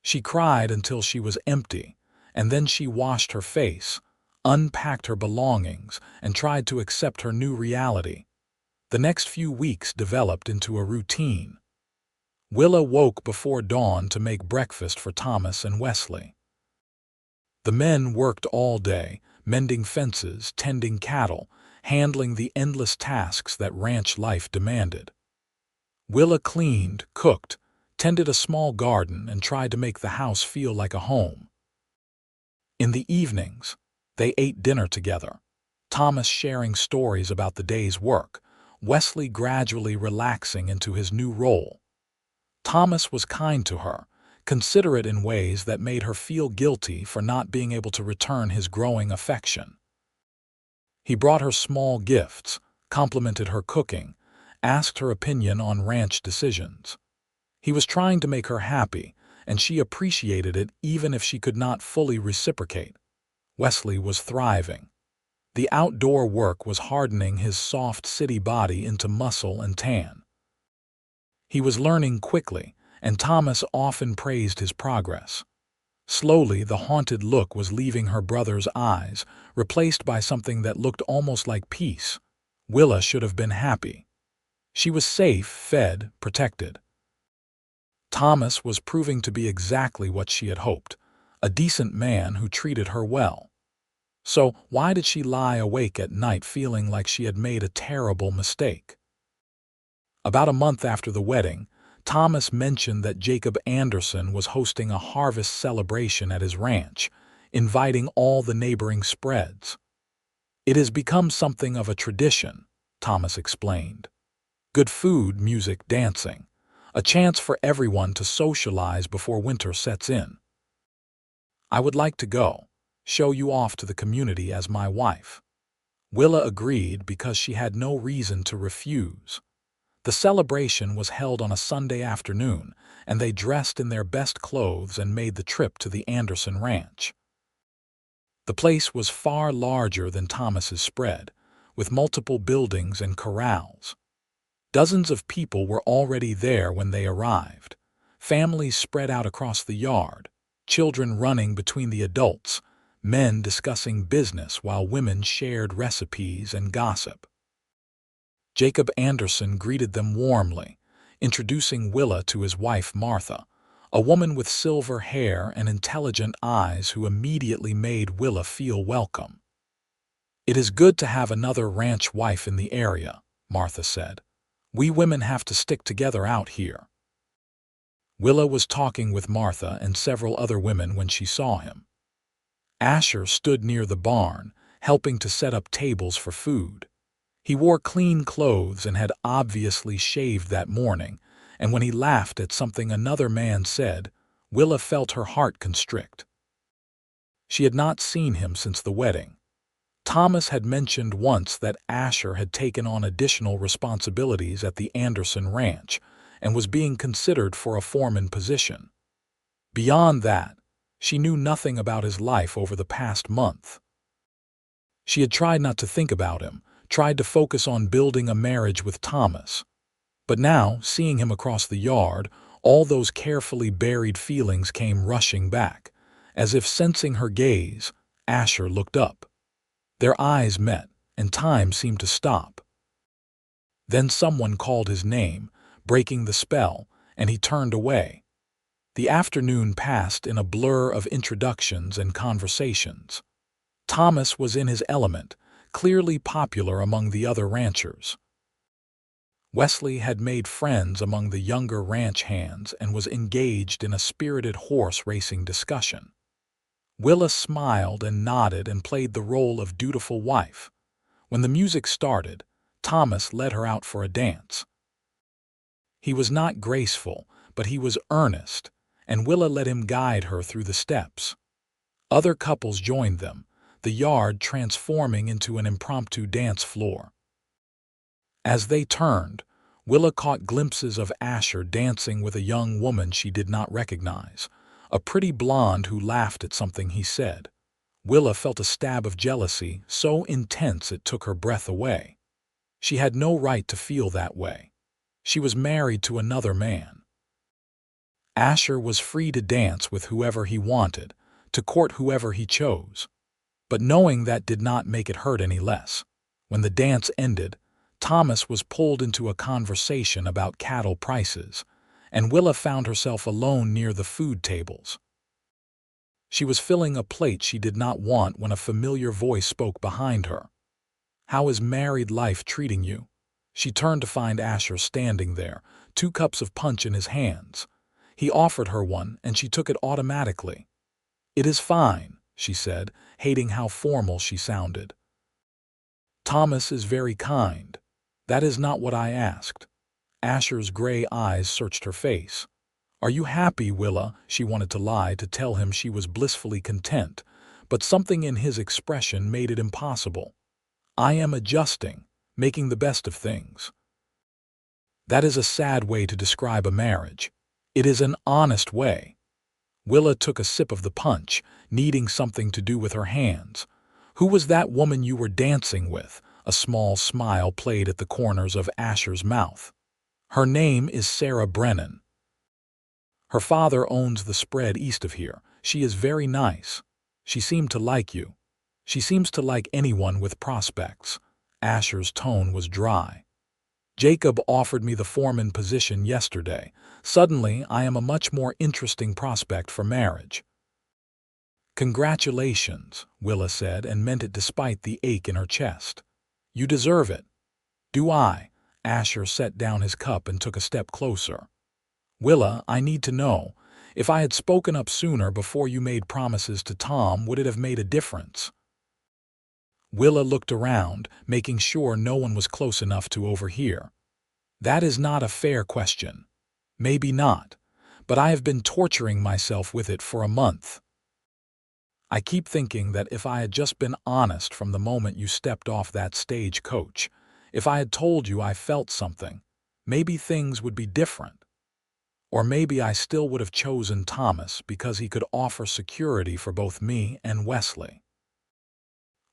She cried until she was empty, and then she washed her face, unpacked her belongings, and tried to accept her new reality. The next few weeks developed into a routine. Willa woke before dawn to make breakfast for Thomas and Wesley. The men worked all day, mending fences, tending cattle, handling the endless tasks that ranch life demanded. Willa cleaned, cooked, tended a small garden, and tried to make the house feel like a home. In the evenings, they ate dinner together, Thomas sharing stories about the day's work, Wesley gradually relaxing into his new role. Thomas was kind to her, considerate in ways that made her feel guilty for not being able to return his growing affection. He brought her small gifts, complimented her cooking, asked her opinion on ranch decisions. He was trying to make her happy, and she appreciated it even if she could not fully reciprocate. Wesley was thriving. The outdoor work was hardening his soft city body into muscle and tan. He was learning quickly, and Thomas often praised his progress. Slowly, the haunted look was leaving her brother's eyes, replaced by something that looked almost like peace. Willa should have been happy. She was safe, fed, protected. Thomas was proving to be exactly what she had hoped, a decent man who treated her well. So why did she lie awake at night feeling like she had made a terrible mistake? About a month after the wedding, Thomas mentioned that Jacob Anderson was hosting a harvest celebration at his ranch, inviting all the neighboring spreads. "It has become something of a tradition," Thomas explained. "Good food, music, dancing. A chance for everyone to socialize before winter sets in. I would like to go, show you off to the community as my wife." Willa agreed because she had no reason to refuse. The celebration was held on a Sunday afternoon, and they dressed in their best clothes and made the trip to the Anderson Ranch. The place was far larger than Thomas's spread, with multiple buildings and corrals. Dozens of people were already there when they arrived. Families spread out across the yard, children running between the adults, men discussing business while women shared recipes and gossip. Jacob Anderson greeted them warmly, introducing Willa to his wife Martha, a woman with silver hair and intelligent eyes who immediately made Willa feel welcome. "It is good to have another ranch wife in the area," Martha said. "We women have to stick together out here." Willa was talking with Martha and several other women when she saw him. Asher stood near the barn, helping to set up tables for food. He wore clean clothes and had obviously shaved that morning, and when he laughed at something another man said, Willa felt her heart constrict. She had not seen him since the wedding. Thomas had mentioned once that Asher had taken on additional responsibilities at the Anderson Ranch and was being considered for a foreman position. Beyond that, she knew nothing about his life over the past month. She had tried not to think about him, tried to focus on building a marriage with Thomas. But now, seeing him across the yard, all those carefully buried feelings came rushing back. As if sensing her gaze, Asher looked up. Their eyes met, and time seemed to stop. Then someone called his name, breaking the spell, and he turned away. The afternoon passed in a blur of introductions and conversations. Thomas was in his element, clearly popular among the other ranchers. Wesley had made friends among the younger ranch hands and was engaged in a spirited horse racing discussion. Willa smiled and nodded and played the role of dutiful wife. When the music started, Thomas led her out for a dance. He was not graceful, but he was earnest, and Willa let him guide her through the steps. Other couples joined them, the yard transforming into an impromptu dance floor. As they turned, Willa caught glimpses of Asher dancing with a young woman she did not recognize, a pretty blonde who laughed at something he said. Willa felt a stab of jealousy so intense it took her breath away. She had no right to feel that way. She was married to another man. Asher was free to dance with whoever he wanted, to court whoever he chose. But knowing that did not make it hurt any less. When the dance ended, Thomas was pulled into a conversation about cattle prices, and Willa found herself alone near the food tables. She was filling a plate she did not want when a familiar voice spoke behind her. "How is married life treating you?" She turned to find Asher standing there, 2 cups of punch in his hands. He offered her one, and she took it automatically. "It is fine," she said, hating how formal she sounded. "Thomas is very kind." "That is not what I asked." Asher's gray eyes searched her face. "Are you happy, Willa?" She wanted to lie to tell him she was blissfully content, but something in his expression made it impossible. "I am adjusting, making the best of things." That is a sad way to describe a marriage. It is an honest way. Willa took a sip of the punch, needing something to do with her hands. "Who was that woman you were dancing with?" A small smile played at the corners of Asher's mouth. "Her name is Sarah Brennan. Her father owns the spread east of here. She is very nice. She seemed to like you. She seems to like anyone with prospects." Asher's tone was dry. "Jacob offered me the foreman position yesterday. Suddenly, I am a much more interesting prospect for marriage." "Congratulations," Willa said, and meant it despite the ache in her chest. "You deserve it." "Do I?" Asher set down his cup and took a step closer. "Willa, I need to know. If I had spoken up sooner before you made promises to Tom, would it have made a difference?" Willa looked around, making sure no one was close enough to overhear. "That is not a fair question." "Maybe not, but I have been torturing myself with it for a month. I keep thinking that if I had just been honest from the moment you stepped off that stagecoach, if I had told you I felt something, maybe things would be different. Or maybe I still would have chosen Thomas because he could offer security for both me and Wesley."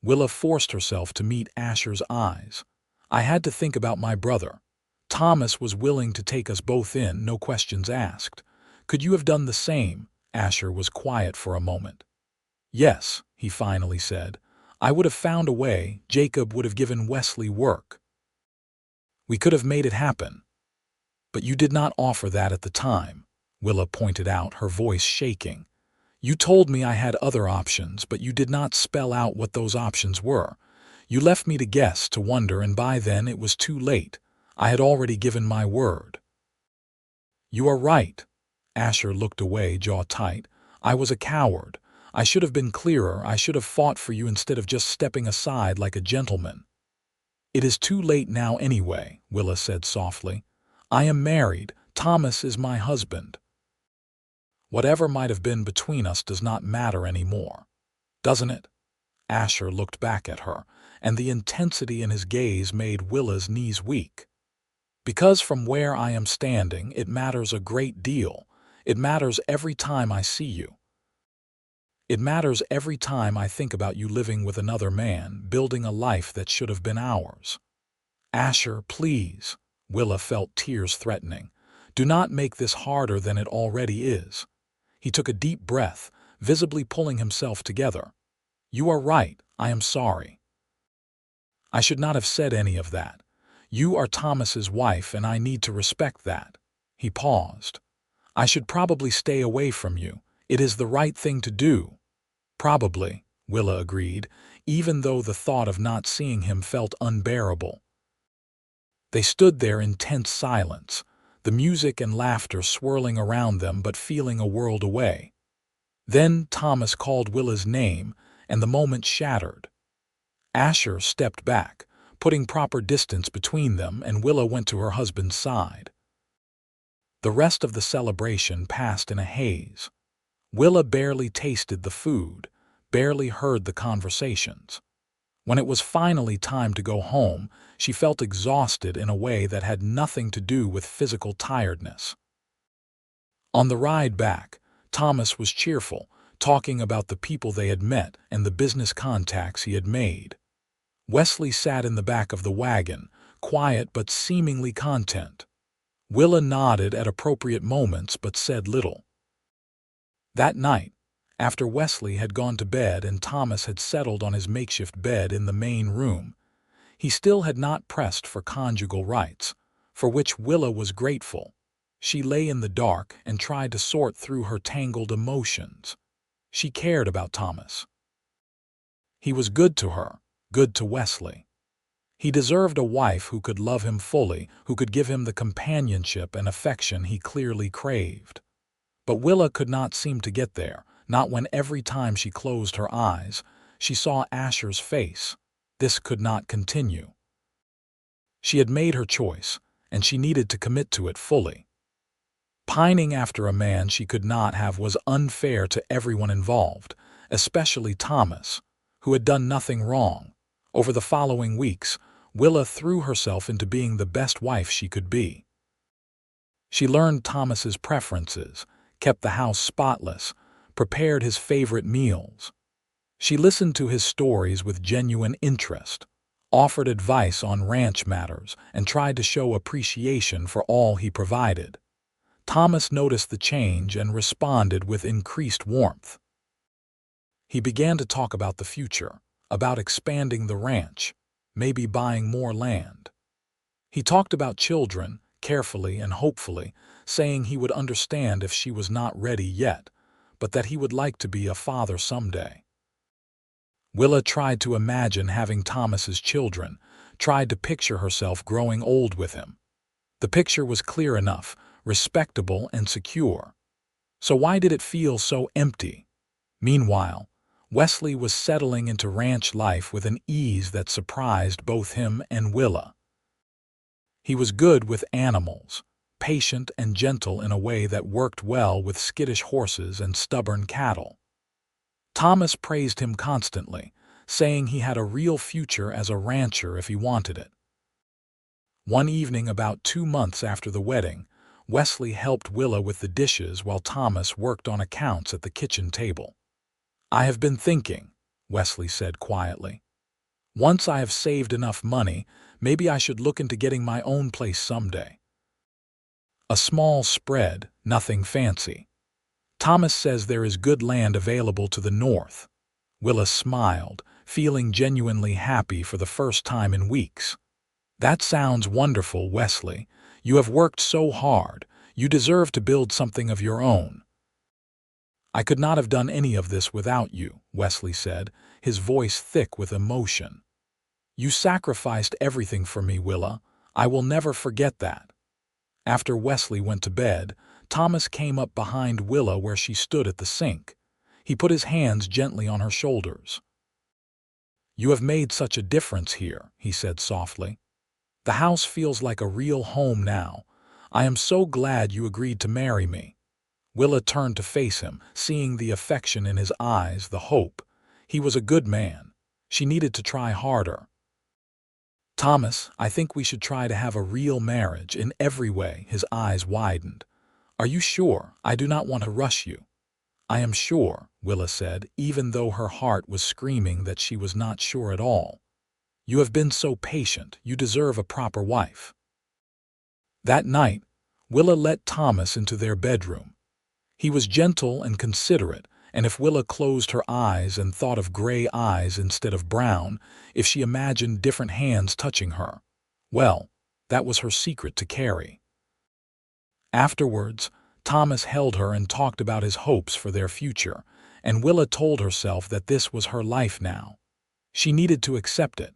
Willa forced herself to meet Asher's eyes. "I had to think about my brother. Thomas was willing to take us both in, no questions asked. Could you have done the same?" Asher was quiet for a moment. "Yes," he finally said. "I would have found a way. Jacob would have given Wesley work. We could have made it happen." "But you did not offer that at the time," Willa pointed out, her voice shaking. "You told me I had other options, but you did not spell out what those options were. You left me to guess, to wonder, and by then it was too late. I had already given my word." "You are right." Asher looked away, jaw tight. "I was a coward. I should have been clearer. I should have fought for you instead of just stepping aside like a gentleman." "It is too late now anyway," Willa said softly. "I am married. Thomas is my husband. Whatever might have been between us does not matter anymore. Doesn't it?" Asher looked back at her, and the intensity in his gaze made Willa's knees weak. "Because from where I am standing, it matters a great deal. It matters every time I see you. It matters every time I think about you living with another man, building a life that should have been ours." "Asher, please." Willa felt tears threatening. "Do not make this harder than it already is." He took a deep breath, visibly pulling himself together. "You are right. I am sorry. I should not have said any of that. You are Thomas's wife, and I need to respect that." He paused. "I should probably stay away from you. It is the right thing to do." "Probably," Willa agreed, even though the thought of not seeing him felt unbearable. They stood there in tense silence, the music and laughter swirling around them but feeling a world away. Then Thomas called Willa's name, and the moment shattered. Asher stepped back, putting proper distance between them, and Willa went to her husband's side. The rest of the celebration passed in a haze. Willa barely tasted the food, barely heard the conversations. When it was finally time to go home, she felt exhausted in a way that had nothing to do with physical tiredness. On the ride back, Thomas was cheerful, talking about the people they had met and the business contacts he had made. Wesley sat in the back of the wagon, quiet but seemingly content. Willa nodded at appropriate moments but said little. That night, after Wesley had gone to bed and Thomas had settled on his makeshift bed in the main room, he still had not pressed for conjugal rights, for which Willa was grateful. She lay in the dark and tried to sort through her tangled emotions. She cared about Thomas. He was good to her, good to Wesley. He deserved a wife who could love him fully, who could give him the companionship and affection he clearly craved. But Willa could not seem to get there, not when every time she closed her eyes, she saw Asher's face. This could not continue. She had made her choice, and she needed to commit to it fully. Pining after a man she could not have was unfair to everyone involved, especially Thomas, who had done nothing wrong. Over the following weeks, Willa threw herself into being the best wife she could be. She learned Thomas's preferences, kept the house spotless, prepared his favorite meals. She listened to his stories with genuine interest, offered advice on ranch matters, and tried to show appreciation for all he provided. Thomas noticed the change and responded with increased warmth. He began to talk about the future, about expanding the ranch, maybe buying more land. He talked about children, carefully and hopefully, saying he would understand if she was not ready yet, but that he would like to be a father someday. Willa tried to imagine having Thomas's children, tried to picture herself growing old with him. The picture was clear enough, respectable and secure. So why did it feel so empty? Meanwhile, Wesley was settling into ranch life with an ease that surprised both him and Willa. He was good with animals, patient and gentle in a way that worked well with skittish horses and stubborn cattle. Thomas praised him constantly, saying he had a real future as a rancher if he wanted it. One evening about 2 months after the wedding, Wesley helped Willa with the dishes while Thomas worked on accounts at the kitchen table. "I have been thinking," Wesley said quietly. "Once I have saved enough money, maybe I should look into getting my own place someday. A small spread, nothing fancy. Thomas says there is good land available to the north." Willa smiled, feeling genuinely happy for the first time in weeks. "That sounds wonderful, Wesley. You have worked so hard. You deserve to build something of your own." "I could not have done any of this without you," Wesley said, his voice thick with emotion. "You sacrificed everything for me, Willa. I will never forget that." After Wesley went to bed, Thomas came up behind Willa where she stood at the sink. He put his hands gently on her shoulders. "You have made such a difference here," he said softly. "The house feels like a real home now. I am so glad you agreed to marry me." Willa turned to face him, seeing the affection in his eyes, the hope. He was a good man. She needed to try harder. "Thomas, I think we should try to have a real marriage in every way." His eyes widened. "Are you sure? I do not want to rush you." "I am sure," Willa said, even though her heart was screaming that she was not sure at all. "You have been so patient. You deserve a proper wife." That night, Willa let Thomas into their bedroom. He was gentle and considerate, and if Willa closed her eyes and thought of gray eyes instead of brown, if she imagined different hands touching her, well, that was her secret to carry. Afterwards, Thomas held her and talked about his hopes for their future, and Willa told herself that this was her life now. She needed to accept it,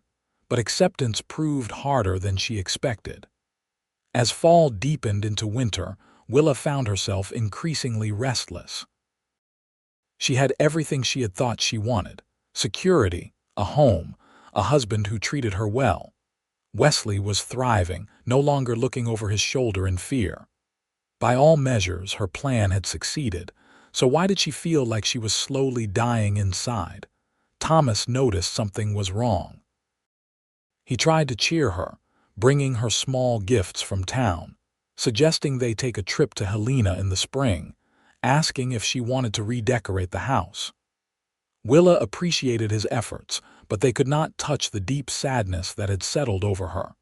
but acceptance proved harder than she expected. As fall deepened into winter, Willa found herself increasingly restless. She had everything she had thought she wanted: security, a home, a husband who treated her well. Wesley was thriving, no longer looking over his shoulder in fear. By all measures, her plan had succeeded, so why did she feel like she was slowly dying inside? Thomas noticed something was wrong. He tried to cheer her, bringing her small gifts from town, suggesting they take a trip to Helena in the spring, asking if she wanted to redecorate the house. Willa appreciated his efforts, but they could not touch the deep sadness that had settled over her.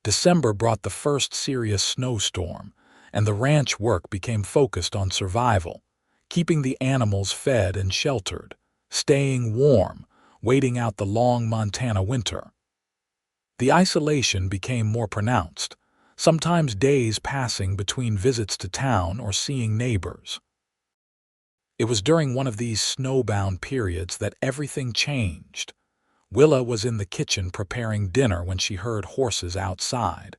December brought the first serious snowstorm, and the ranch work became focused on survival, keeping the animals fed and sheltered, staying warm, waiting out the long Montana winter. The isolation became more pronounced, sometimes days passing between visits to town or seeing neighbors. It was during one of these snowbound periods that everything changed. Willa was in the kitchen preparing dinner when she heard horses outside,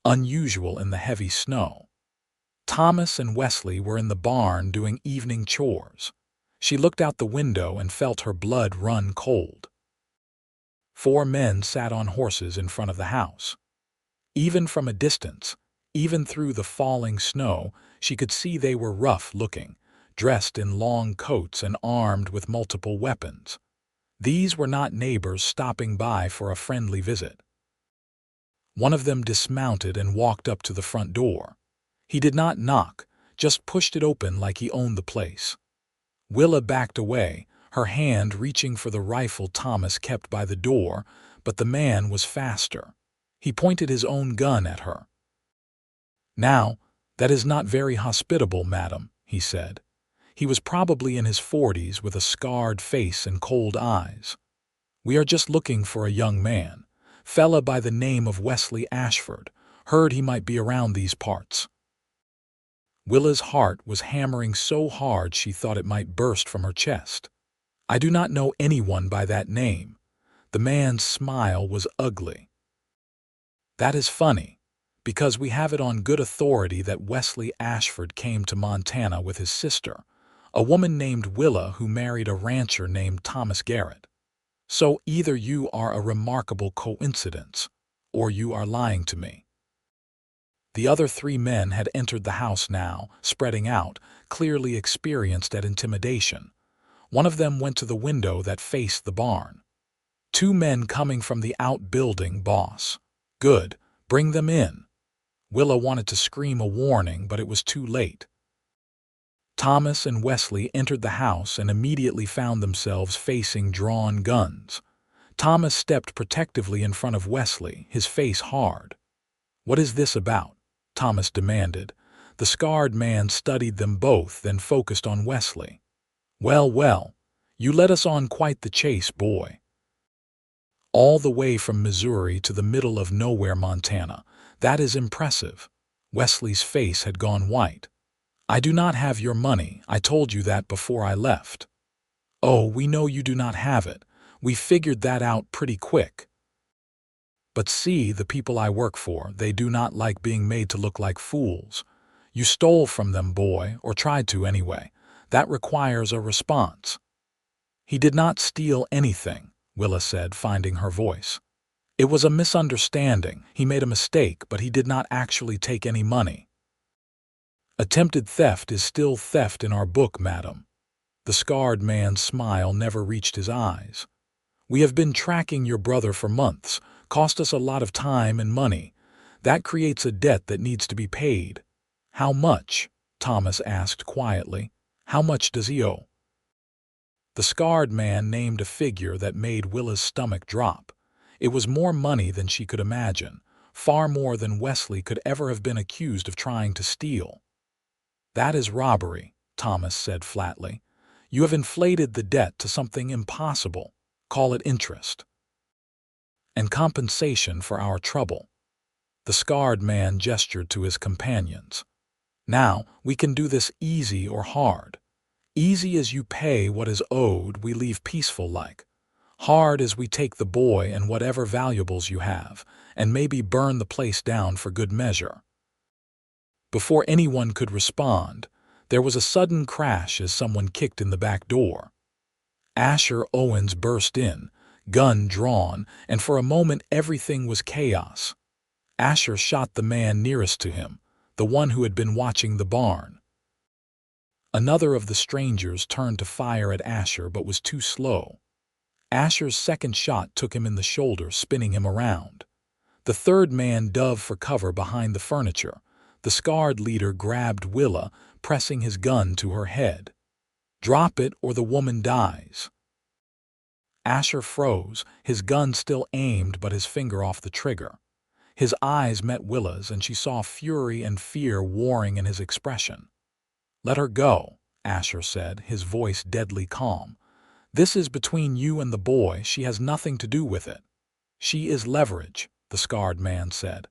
unusual in the heavy snow. Thomas and Wesley were in the barn doing evening chores. She looked out the window and felt her blood run cold. 4 men sat on horses in front of the house. Even from a distance, even through the falling snow, she could see they were rough-looking, dressed in long coats and armed with multiple weapons. These were not neighbors stopping by for a friendly visit. One of them dismounted and walked up to the front door. He did not knock, just pushed it open like he owned the place. Willa backed away, her hand reaching for the rifle Thomas kept by the door, but the man was faster. He pointed his own gun at her. "Now, that is not very hospitable, madam," he said. He was probably in his 40s with a scarred face and cold eyes. "We are just looking for a young man, fella by the name of Wesley Ashford. Heard he might be around these parts." Willa's heart was hammering so hard she thought it might burst from her chest. "I do not know anyone by that name." The man's smile was ugly. "That is funny, because we have it on good authority that Wesley Ashford came to Montana with his sister, a woman named Willa who married a rancher named Thomas Garrett. So either you are a remarkable coincidence, or you are lying to me." The other 3 men had entered the house now, spreading out, clearly experienced at intimidation. One of them went to the window that faced the barn. "2 men coming from the outbuilding, boss." "Good, bring them in." Willa wanted to scream a warning, but it was too late. Thomas and Wesley entered the house and immediately found themselves facing drawn guns. Thomas stepped protectively in front of Wesley, his face hard. "What is this about?" Thomas demanded. The scarred man studied them both, then focused on Wesley. "Well, well, you led us on quite the chase, boy. All the way from Missouri to the middle of nowhere, Montana. That is impressive." Wesley's face had gone white. "I do not have your money. I told you that before I left." "Oh, we know you do not have it. We figured that out pretty quick. But see, the people I work for, they do not like being made to look like fools. You stole from them, boy, or tried to anyway. That requires a response." "He did not steal anything," Willa said, finding her voice. "It was a misunderstanding. He made a mistake, but he did not actually take any money." "Attempted theft is still theft in our book, madam." The scarred man's smile never reached his eyes. "We have been tracking your brother for months, cost us a lot of time and money. That creates a debt that needs to be paid." "How much?" Thomas asked quietly. "How much does he owe?" The scarred man named a figure that made Willa's stomach drop. It was more money than she could imagine, far more than Wesley could ever have been accused of trying to steal. "That is robbery," Thomas said flatly. "You have inflated the debt to something impossible. Call it interest. And compensation for our trouble." The scarred man gestured to his companions. "Now, we can do this easy or hard. Easy as you pay what is owed, we leave peaceful like. Hard as we take the boy and whatever valuables you have, and maybe burn the place down for good measure." Before anyone could respond, there was a sudden crash as someone kicked in the back door. Asher Owens burst in, gun drawn, and for a moment everything was chaos. Asher shot the man nearest to him, the one who had been watching the barn. Another of the strangers turned to fire at Asher but was too slow. Asher's second shot took him in the shoulder, spinning him around. The third man dove for cover behind the furniture. The scarred leader grabbed Willa, pressing his gun to her head. "Drop it or the woman dies." Asher froze, his gun still aimed but his finger off the trigger. His eyes met Willa's, and she saw fury and fear warring in his expression. "Let her go," Asher said, his voice deadly calm. "This is between you and the boy. She has nothing to do with it." "She is leverage," the scarred man said.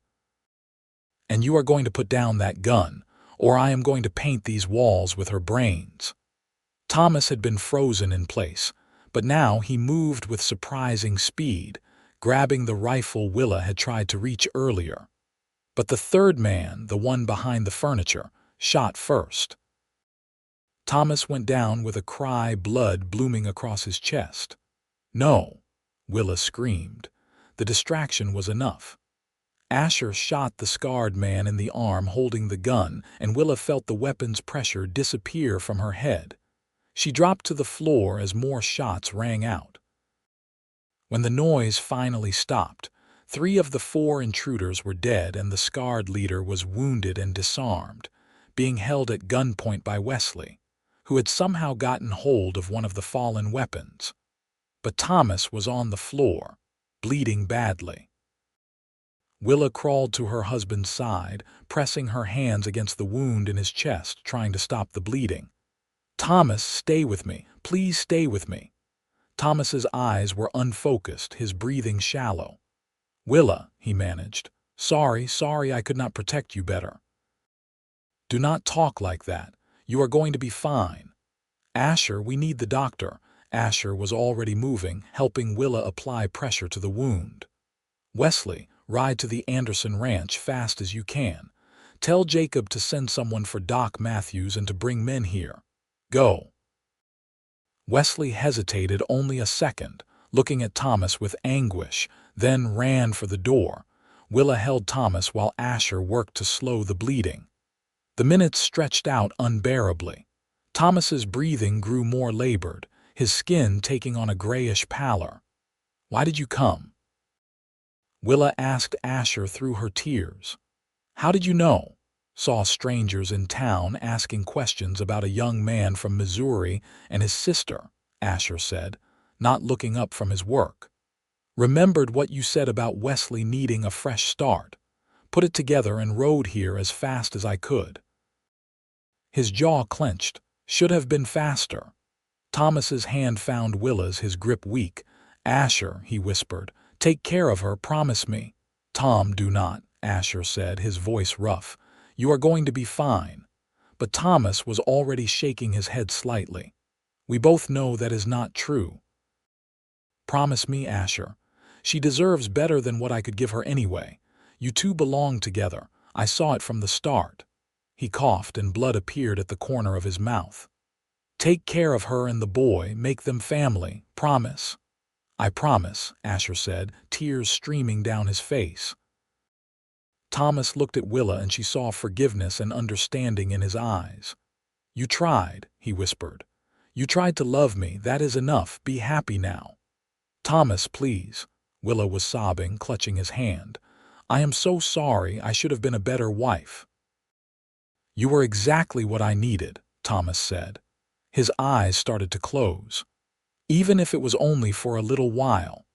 "And you are going to put down that gun, or I am going to paint these walls with her brains." Thomas had been frozen in place, but now he moved with surprising speed, grabbing the rifle Willa had tried to reach earlier. But the third man, the one behind the furniture, shot first. Thomas went down with a cry, blood blooming across his chest. "No!" Willa screamed. The distraction was enough. Asher shot the scarred man in the arm holding the gun, and Willa felt the weapon's pressure disappear from her head. She dropped to the floor as more shots rang out. When the noise finally stopped, 3 of the 4 intruders were dead and the scarred leader was wounded and disarmed, being held at gunpoint by Wesley, who had somehow gotten hold of one of the fallen weapons. But Thomas was on the floor, bleeding badly. Willa crawled to her husband's side, pressing her hands against the wound in his chest, trying to stop the bleeding. "Thomas, stay with me. Please stay with me." Thomas's eyes were unfocused, his breathing shallow. "Willa," he managed. Sorry, I could not protect you better." "Do not talk like that. You are going to be fine." "Asher, we need the doctor." Asher was already moving, helping Willa apply pressure to the wound. "Wesley, ride to the Anderson Ranch fast as you can. Tell Jacob to send someone for Doc Matthews and to bring men here. Go." Wesley hesitated only a second, looking at Thomas with anguish, then ran for the door. Willa held Thomas while Asher worked to slow the bleeding. The minutes stretched out unbearably. Thomas's breathing grew more labored, his skin taking on a grayish pallor. "Why did you come?" Willa asked Asher through her tears. "How did you know?" "Saw strangers in town asking questions about a young man from Missouri and his sister," Asher said, not looking up from his work. "Remembered what you said about Wesley needing a fresh start. Put it together and rode here as fast as I could." His jaw clenched. "Should have been faster." Thomas's hand found Willa's, his grip weak. "Asher," he whispered, "take care of her, promise me." "Tom, do not," Asher said, his voice rough. "You are going to be fine." But Thomas was already shaking his head slightly. "We both know that is not true." "Promise me, Asher. She deserves better than what I could give her anyway. You two belong together. I saw it from the start." He coughed and blood appeared at the corner of his mouth. "Take care of her and the boy, make them family, promise." "I promise," Asher said, tears streaming down his face. Thomas looked at Willa and she saw forgiveness and understanding in his eyes. "You tried," he whispered. "You tried to love me, that is enough, be happy now." "Thomas, please." Willa was sobbing, clutching his hand. "I am so sorry, I should have been a better wife." "You were exactly what I needed," Thomas said. His eyes started to close. "Even if it was only for a little while."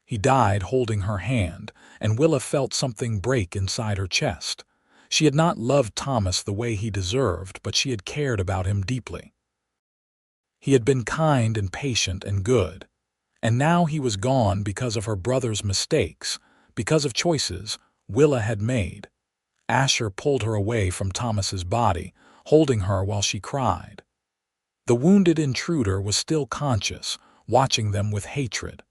He died holding her hand, and Willa felt something break inside her chest. She had not loved Thomas the way he deserved, but she had cared about him deeply. He had been kind and patient and good. And now he was gone because of her brother's mistakes, because of choices Willa had made. Asher pulled her away from Thomas's body, holding her while she cried. The wounded intruder was still conscious, watching them with hatred.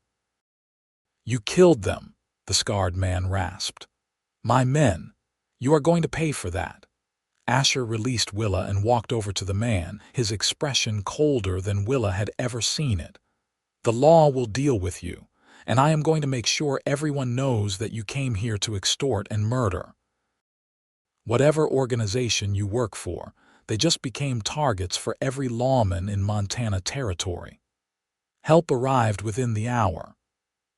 "You killed them," the scarred man rasped. "My men. You are going to pay for that." Asher released Willa and walked over to the man, his expression colder than Willa had ever seen it. "The law will deal with you, and I am going to make sure everyone knows that you came here to extort and murder. Whatever organization you work for, they just became targets for every lawman in Montana territory." Help arrived within the hour.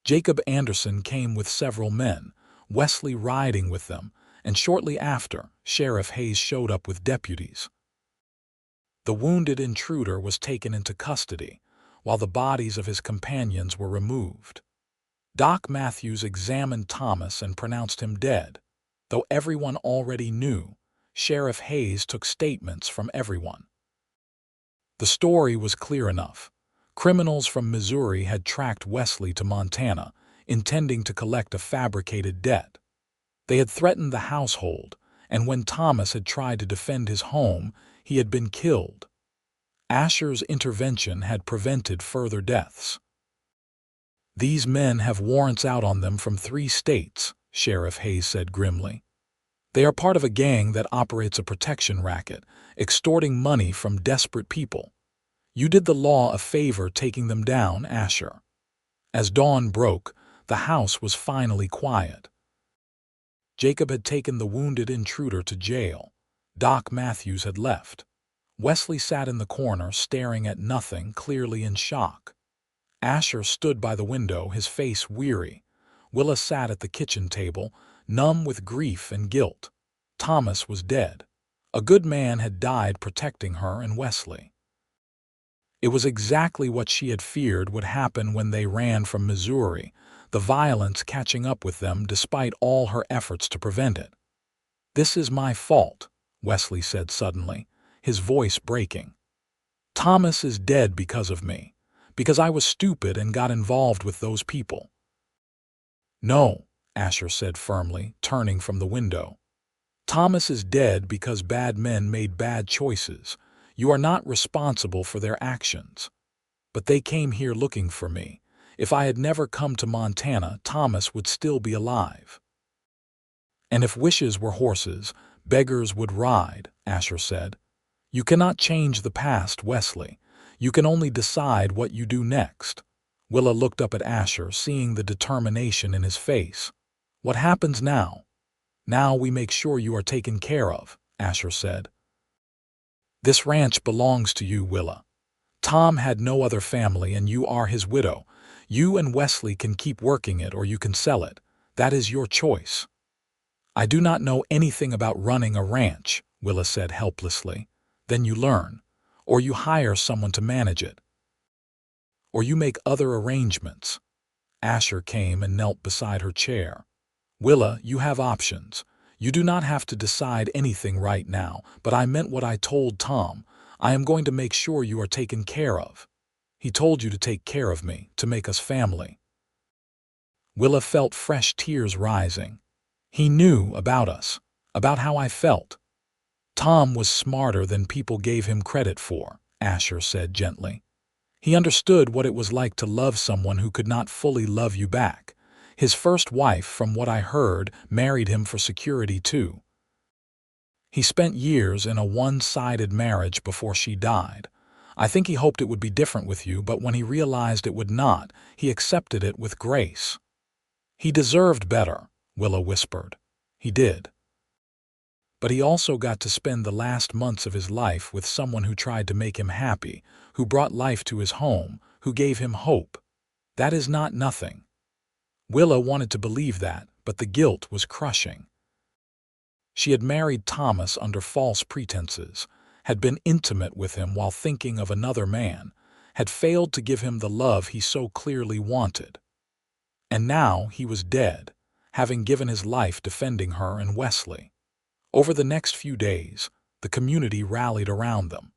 Jacob Anderson came with several men, Wesley riding with them, and shortly after, Sheriff Hayes showed up with deputies. The wounded intruder was taken into custody, while the bodies of his companions were removed. Doc Matthews examined Thomas and pronounced him dead. Though everyone already knew, Sheriff Hayes took statements from everyone. The story was clear enough. Criminals from Missouri had tracked Wesley to Montana, intending to collect a fabricated debt. They had threatened the household, and when Thomas had tried to defend his home, he had been killed. Asher's intervention had prevented further deaths. "These men have warrants out on them from 3 states," Sheriff Hayes said grimly. "They are part of a gang that operates a protection racket, extorting money from desperate people. You did the law a favor taking them down, Asher." As dawn broke, the house was finally quiet. Jacob had taken the wounded intruder to jail. Doc Matthews had left. Wesley sat in the corner, staring at nothing, clearly in shock. Asher stood by the window, his face weary. Willa sat at the kitchen table, numb with grief and guilt. Thomas was dead. A good man had died protecting her and Wesley. It was exactly what she had feared would happen when they ran from Missouri, the violence catching up with them despite all her efforts to prevent it. "This is my fault," Wesley said suddenly, his voice breaking. "Thomas is dead because of me, because I was stupid and got involved with those people." "No," Asher said firmly, turning from the window. "Thomas is dead because bad men made bad choices. You are not responsible for their actions. But they came here looking for me. If I had never come to Montana, Thomas would still be alive." "And if wishes were horses, beggars would ride," Asher said. "You cannot change the past, Wesley. You can only decide what you do next." Willa looked up at Asher, seeing the determination in his face. "What happens now?" "Now we make sure you are taken care of," Asher said. "This ranch belongs to you, Willa. Tom had no other family and you are his widow. You and Wesley can keep working it or you can sell it. That is your choice." "I do not know anything about running a ranch," Willa said helplessly. "Then you learn. Or you hire someone to manage it. Or you make other arrangements." Asher came and knelt beside her chair. "Willa, you have options. You do not have to decide anything right now, but I meant what I told Tom. I am going to make sure you are taken care of. He told you to take care of me, to make us family." Willa felt fresh tears rising. "He knew about us, about how I felt." "Tom was smarter than people gave him credit for," Asher said gently. "He understood what it was like to love someone who could not fully love you back. His first wife, from what I heard, married him for security too. He spent years in a one-sided marriage before she died. I think he hoped it would be different with you, but when he realized it would not, he accepted it with grace." "He deserved better," Willa whispered. "He did. But he also got to spend the last months of his life with someone who tried to make him happy, who brought life to his home, who gave him hope. That is not nothing." Willa wanted to believe that, but the guilt was crushing. She had married Thomas under false pretenses, had been intimate with him while thinking of another man, had failed to give him the love he so clearly wanted. And now he was dead, having given his life defending her and Wesley. Over the next few days, the community rallied around them.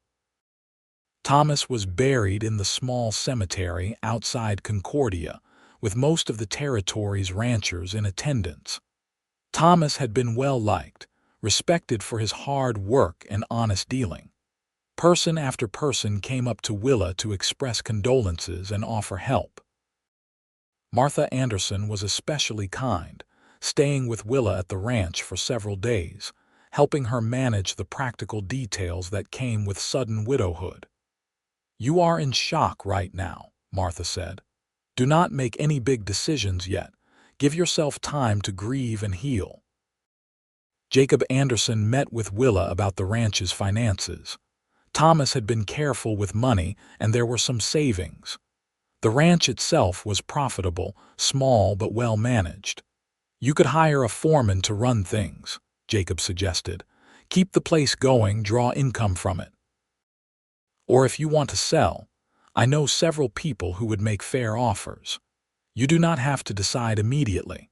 Thomas was buried in the small cemetery outside Concordia, with most of the territory's ranchers in attendance. Thomas had been well-liked, respected for his hard work and honest dealing. Person after person came up to Willa to express condolences and offer help. Martha Anderson was especially kind, staying with Willa at the ranch for several days, helping her manage the practical details that came with sudden widowhood. "You are in shock right now," Martha said. "Do not make any big decisions yet. Give yourself time to grieve and heal." Jacob Anderson met with Willa about the ranch's finances. Thomas had been careful with money, and there were some savings. The ranch itself was profitable, small but well managed. "You could hire a foreman to run things," Jacob suggested. "Keep the place going, draw income from it. Or if you want to sell, I know several people who would make fair offers. You do not have to decide immediately.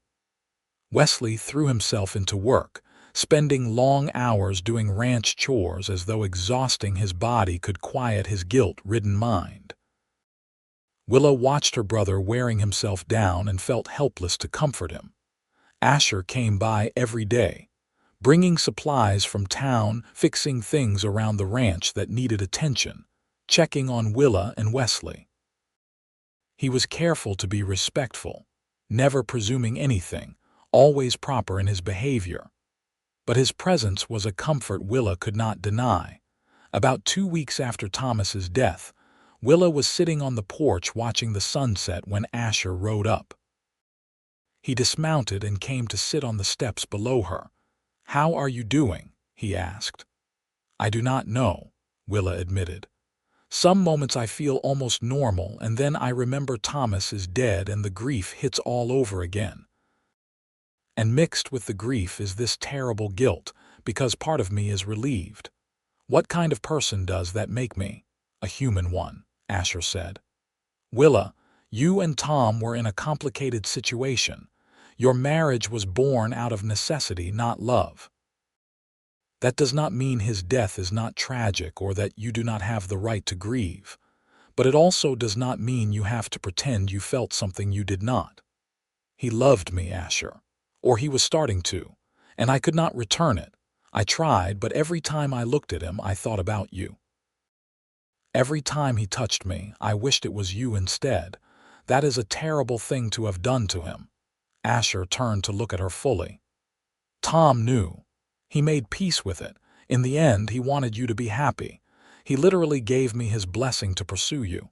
Wesley threw himself into work, spending long hours doing ranch chores as though exhausting his body could quiet his guilt-ridden mind. Willa watched her brother wearing himself down and felt helpless to comfort him. Asher came by every day, bringing supplies from town, fixing things around the ranch that needed attention, checking on Willa and Wesley. He was careful to be respectful, never presuming anything, always proper in his behavior. But his presence was a comfort Willa could not deny. About 2 weeks after Thomas's death, Willa was sitting on the porch watching the sunset when Asher rode up. He dismounted and came to sit on the steps below her. "How are you doing?" he asked. "I do not know," Willa admitted. "Some moments I feel almost normal, and then I remember Thomas is dead and the grief hits all over again. And mixed with the grief is this terrible guilt, because part of me is relieved." "What kind of person does that make me?" "A human one," Asher said. "Willa, you and Tom were in a complicated situation. Your marriage was born out of necessity, not love. That does not mean his death is not tragic or that you do not have the right to grieve. But it also does not mean you have to pretend you felt something you did not. He loved me, Asher. Or he was starting to, and I could not return it. I tried, but every time I looked at him, I thought about you. Every time he touched me, I wished it was you instead. That is a terrible thing to have done to him." Asher turned to look at her fully. "Tom knew. He made peace with it. In the end, he wanted you to be happy. He literally gave me his blessing to pursue you.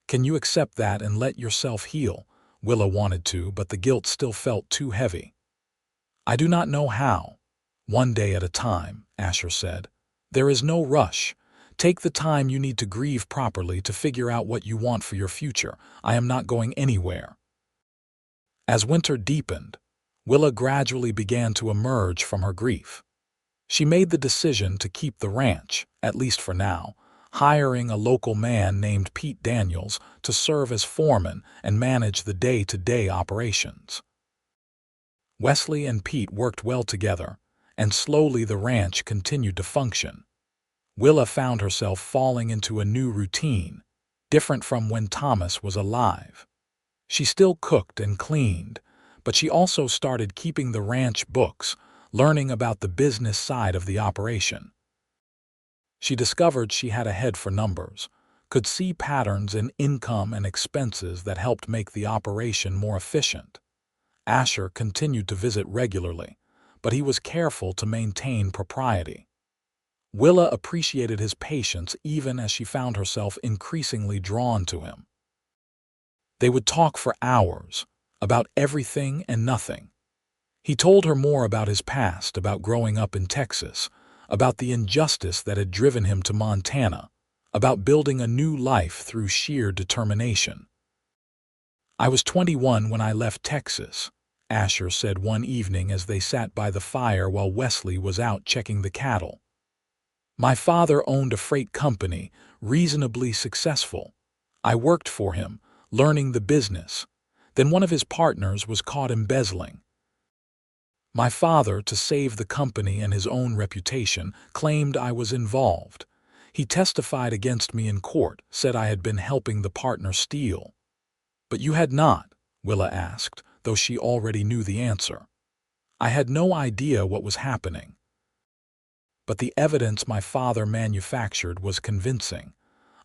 Can you accept that and let yourself heal?" Willa wanted to, but the guilt still felt too heavy. "I do not know how. One day at a time," Asher said. "There is no rush. Take the time you need to grieve properly to figure out what you want for your future. I am not going anywhere." As winter deepened, Willa gradually began to emerge from her grief. She made the decision to keep the ranch, at least for now, hiring a local man named Pete Daniels to serve as foreman and manage the day-to-day operations. Wesley and Pete worked well together, and slowly the ranch continued to function. Willa found herself falling into a new routine, different from when Thomas was alive. She still cooked and cleaned, but she also started keeping the ranch books, learning about the business side of the operation. She discovered she had a head for numbers, could see patterns in income and expenses that helped make the operation more efficient. Asher continued to visit regularly, but he was careful to maintain propriety. Willa appreciated his patience even as she found herself increasingly drawn to him. They would talk for hours, about everything and nothing. He told her more about his past, about growing up in Texas, about the injustice that had driven him to Montana, about building a new life through sheer determination. "I was 21 when I left Texas," Asher said one evening as they sat by the fire while Wesley was out checking the cattle. "My father owned a freight company, reasonably successful. I worked for him, learning the business. Then one of his partners was caught embezzling. My father, to save the company and his own reputation, claimed I was involved. He testified against me in court, said I had been helping the partner steal." "But you had not," Willa asked, though she already knew the answer. "I had no idea what was happening. But the evidence my father manufactured was convincing.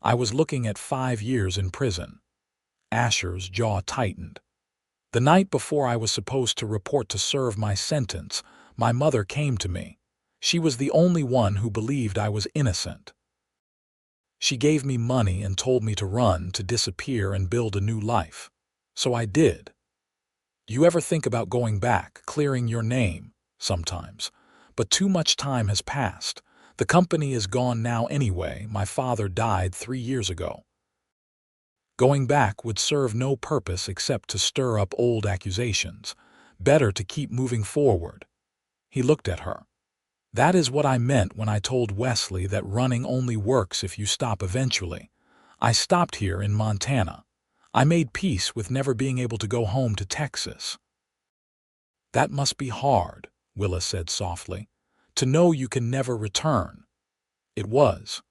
I was looking at 5 years in prison." Asher's jaw tightened. "The night before I was supposed to report to serve my sentence, my mother came to me. She was the only one who believed I was innocent. She gave me money and told me to run, to disappear and build a new life. So I did. You ever think about going back, clearing your name?" "Sometimes. But too much time has passed. The company is gone now anyway. My father died 3 years ago. Going back would serve no purpose except to stir up old accusations. Better to keep moving forward." He looked at her. "That is what I meant when I told Wesley that running only works if you stop eventually. I stopped here in Montana. I made peace with never being able to go home to Texas. That must be hard, Willa said softly, to know you can never return. It was.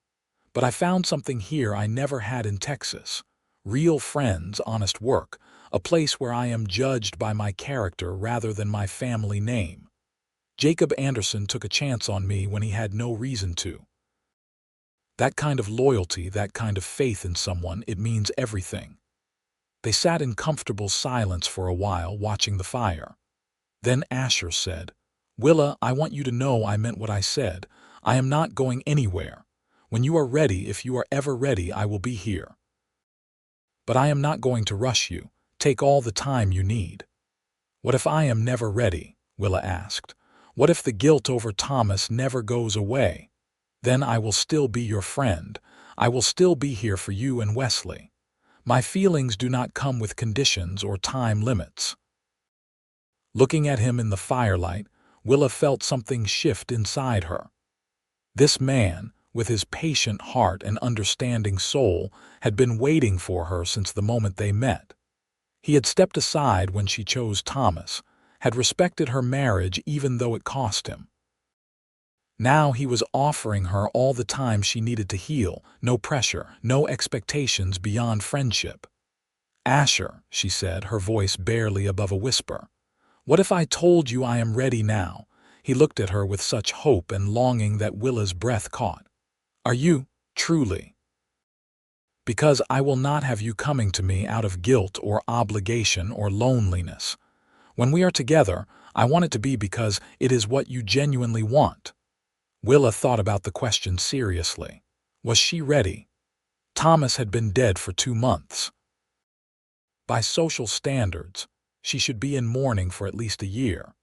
But I found something here I never had in Texas. Real friends, honest work, a place where I am judged by my character rather than my family name. Jacob Anderson took a chance on me when he had no reason to. That kind of loyalty, that kind of faith in someone, it means everything. They sat in comfortable silence for a while, watching the fire. Then Asher said, "Willa, I want you to know I meant what I said. I am not going anywhere. When you are ready, if you are ever ready, I will be here. But I am not going to rush you. Take all the time you need." "What if I am never ready?" Willa asked. "What if the guilt over Thomas never goes away? Then I will still be your friend. I will still be here for you and Wesley. My feelings do not come with conditions or time limits." Looking at him in the firelight, Willa felt something shift inside her. This man, with his patient heart and understanding soul, had been waiting for her since the moment they met. He had stepped aside when she chose Thomas, had respected her marriage even though it cost him. Now he was offering her all the time she needed to heal, no pressure, no expectations beyond friendship. "Asher," she said, her voice barely above a whisper, "what if I told you I am ready now?" He looked at her with such hope and longing that Willa's breath caught. "Are you, truly?" "Because I will not have you coming to me out of guilt or obligation or loneliness. When we are together, I want it to be because it is what you genuinely want." Willa thought about the question seriously. Was she ready? Thomas had been dead for 2 months. By social standards, she should be in mourning for at least a year.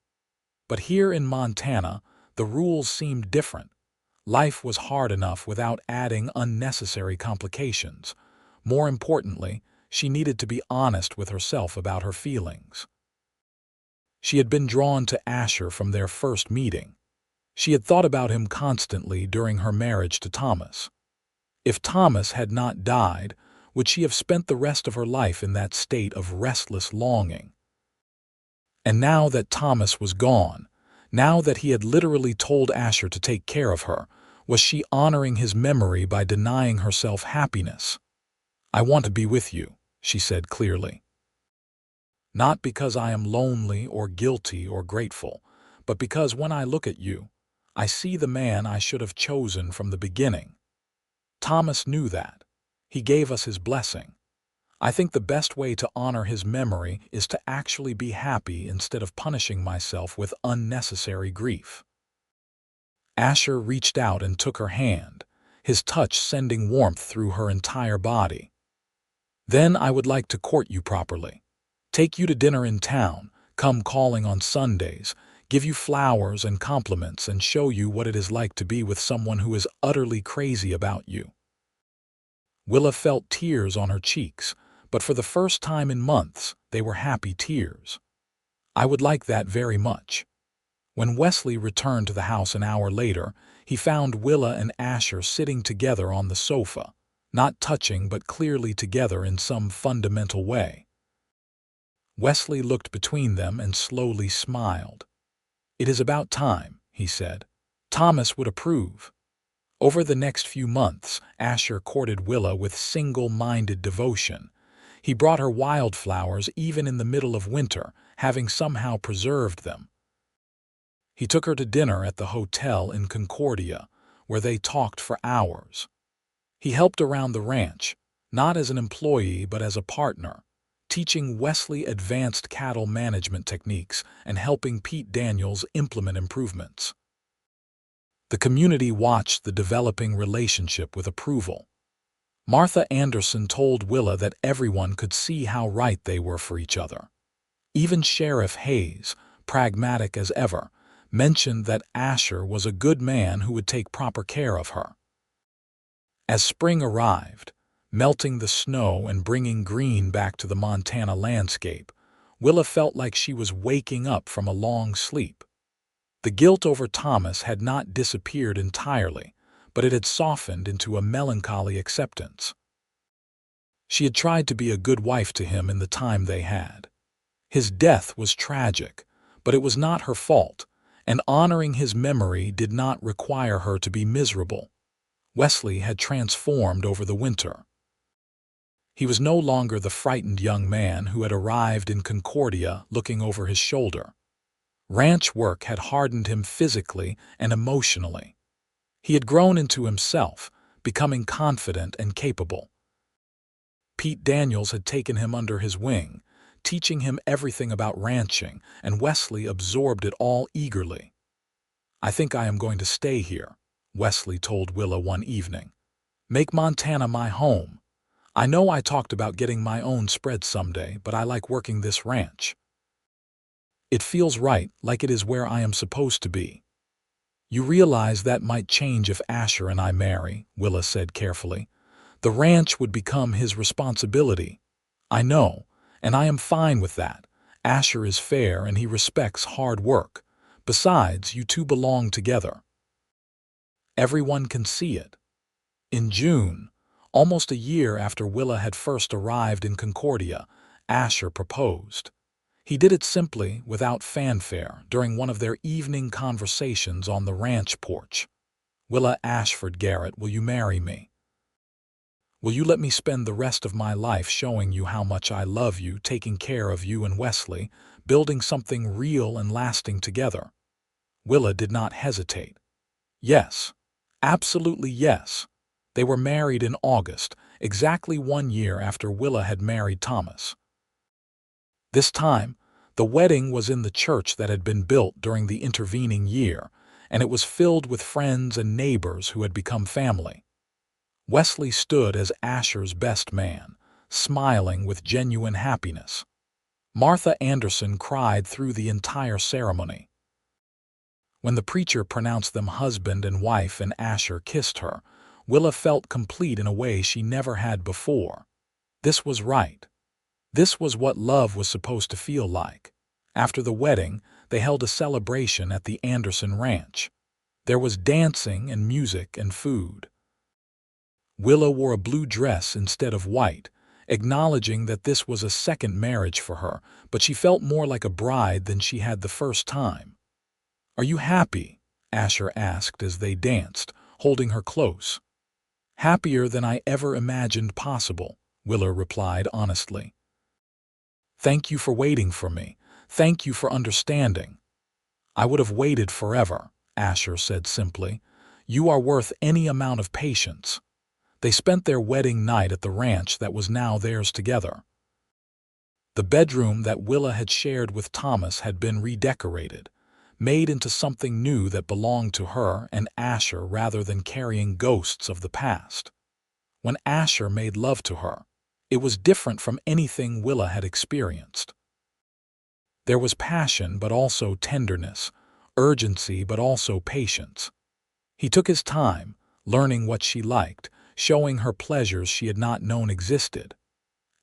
But here in Montana, the rules seemed different. Life was hard enough without adding unnecessary complications. More importantly, she needed to be honest with herself about her feelings. She had been drawn to Asher from their first meeting. She had thought about him constantly during her marriage to Thomas. If Thomas had not died, would she have spent the rest of her life in that state of restless longing? And now that Thomas was gone, now that he had literally told Asher to take care of her, was she honoring his memory by denying herself happiness? "I want to be with you," she said clearly. "Not because I am lonely or guilty or grateful, but because when I look at you, I see the man I should have chosen from the beginning. Thomas knew that. He gave us his blessing. I think the best way to honor his memory is to actually be happy instead of punishing myself with unnecessary grief." Asher reached out and took her hand, his touch sending warmth through her entire body. "Then I would like to court you properly. Take you to dinner in town, come calling on Sundays, give you flowers and compliments, and show you what it is like to be with someone who is utterly crazy about you." Willa felt tears on her cheeks, but for the first time in months, they were happy tears. "I would like that very much." When Wesley returned to the house an hour later, he found Willa and Asher sitting together on the sofa, not touching but clearly together in some fundamental way. Wesley looked between them and slowly smiled. "It is about time," he said. "Thomas would approve." Over the next few months, Asher courted Willa with single-minded devotion. He brought her wildflowers even in the middle of winter, having somehow preserved them. He took her to dinner at the hotel in Concordia, where they talked for hours. He helped around the ranch, not as an employee but as a partner, teaching Wesley advanced cattle management techniques and helping Pete Daniels implement improvements. The community watched the developing relationship with approval. Martha Anderson told Willa that everyone could see how right they were for each other. Even Sheriff Hayes, pragmatic as ever, mentioned that Asher was a good man who would take proper care of her. As spring arrived, melting the snow and bringing green back to the Montana landscape, Willa felt like she was waking up from a long sleep. The guilt over Thomas had not disappeared entirely, but it had softened into a melancholy acceptance. She had tried to be a good wife to him in the time they had. His death was tragic, but it was not her fault, and honoring his memory did not require her to be miserable. Wesley had transformed over the winter. He was no longer the frightened young man who had arrived in Concordia looking over his shoulder. Ranch work had hardened him physically and emotionally. He had grown into himself, becoming confident and capable. Pete Daniels had taken him under his wing, teaching him everything about ranching, and Wesley absorbed it all eagerly. "I think I am going to stay here," Wesley told Willa one evening. "Make Montana my home. I know I talked about getting my own spread someday, but I like working this ranch. It feels right, like it is where I am supposed to be." "You realize that might change if Asher and I marry," Willa said carefully. "The ranch would become his responsibility." "I know, and I am fine with that. Asher is fair and he respects hard work. Besides, you two belong together. Everyone can see it." In June, almost a year after Willa had first arrived in Concordia, Asher proposed. He did it simply, without fanfare, during one of their evening conversations on the ranch porch. "Willa Ashford Garrett, will you marry me? Will you let me spend the rest of my life showing you how much I love you, taking care of you and Wesley, building something real and lasting together?" Willa did not hesitate. Yes, absolutely yes. They were married in August, exactly 1 year after Willa had married Thomas. This time, the wedding was in the church that had been built during the intervening year, and it was filled with friends and neighbors who had become family. Wesley stood as Asher's best man, smiling with genuine happiness. Martha Anderson cried through the entire ceremony. When the preacher pronounced them husband and wife and Asher kissed her, Willa felt complete in a way she never had before. This was right. This was what love was supposed to feel like. After the wedding, they held a celebration at the Anderson Ranch. There was dancing and music and food. Willa wore a blue dress instead of white, acknowledging that this was a second marriage for her, but she felt more like a bride than she had the first time. "Are you happy?" Asher asked as they danced, holding her close. "Happier than I ever imagined possible," Willa replied honestly. "Thank you for waiting for me. Thank you for understanding." "I would have waited forever," Asher said simply. "You are worth any amount of patience." They spent their wedding night at the ranch that was now theirs together. The bedroom that Willa had shared with Thomas had been redecorated, made into something new that belonged to her and Asher rather than carrying ghosts of the past. When Asher made love to her, it was different from anything Willa had experienced. There was passion but also tenderness, urgency but also patience. He took his time, learning what she liked, showing her pleasures she had not known existed.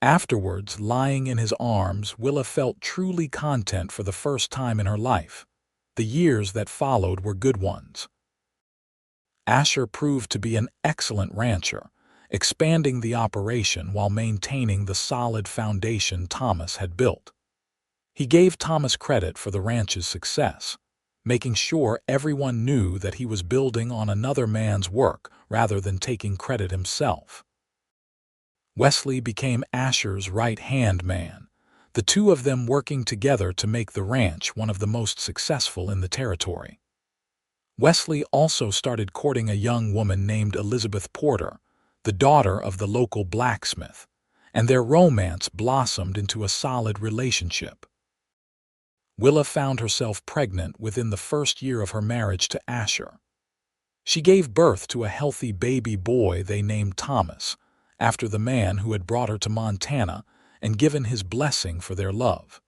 Afterwards, lying in his arms, Willa felt truly content for the first time in her life. The years that followed were good ones. Asher proved to be an excellent rancher, expanding the operation while maintaining the solid foundation Thomas had built. He gave Thomas credit for the ranch's success, making sure everyone knew that he was building on another man's work rather than taking credit himself. Wesley became Asher's right-hand man, the two of them working together to make the ranch one of the most successful in the territory. Wesley also started courting a young woman named Elizabeth Porter, the daughter of the local blacksmith, and their romance blossomed into a solid relationship. Willa found herself pregnant within the first year of her marriage to Asher. She gave birth to a healthy baby boy they named Thomas, after the man who had brought her to Montana and given his blessing for their love.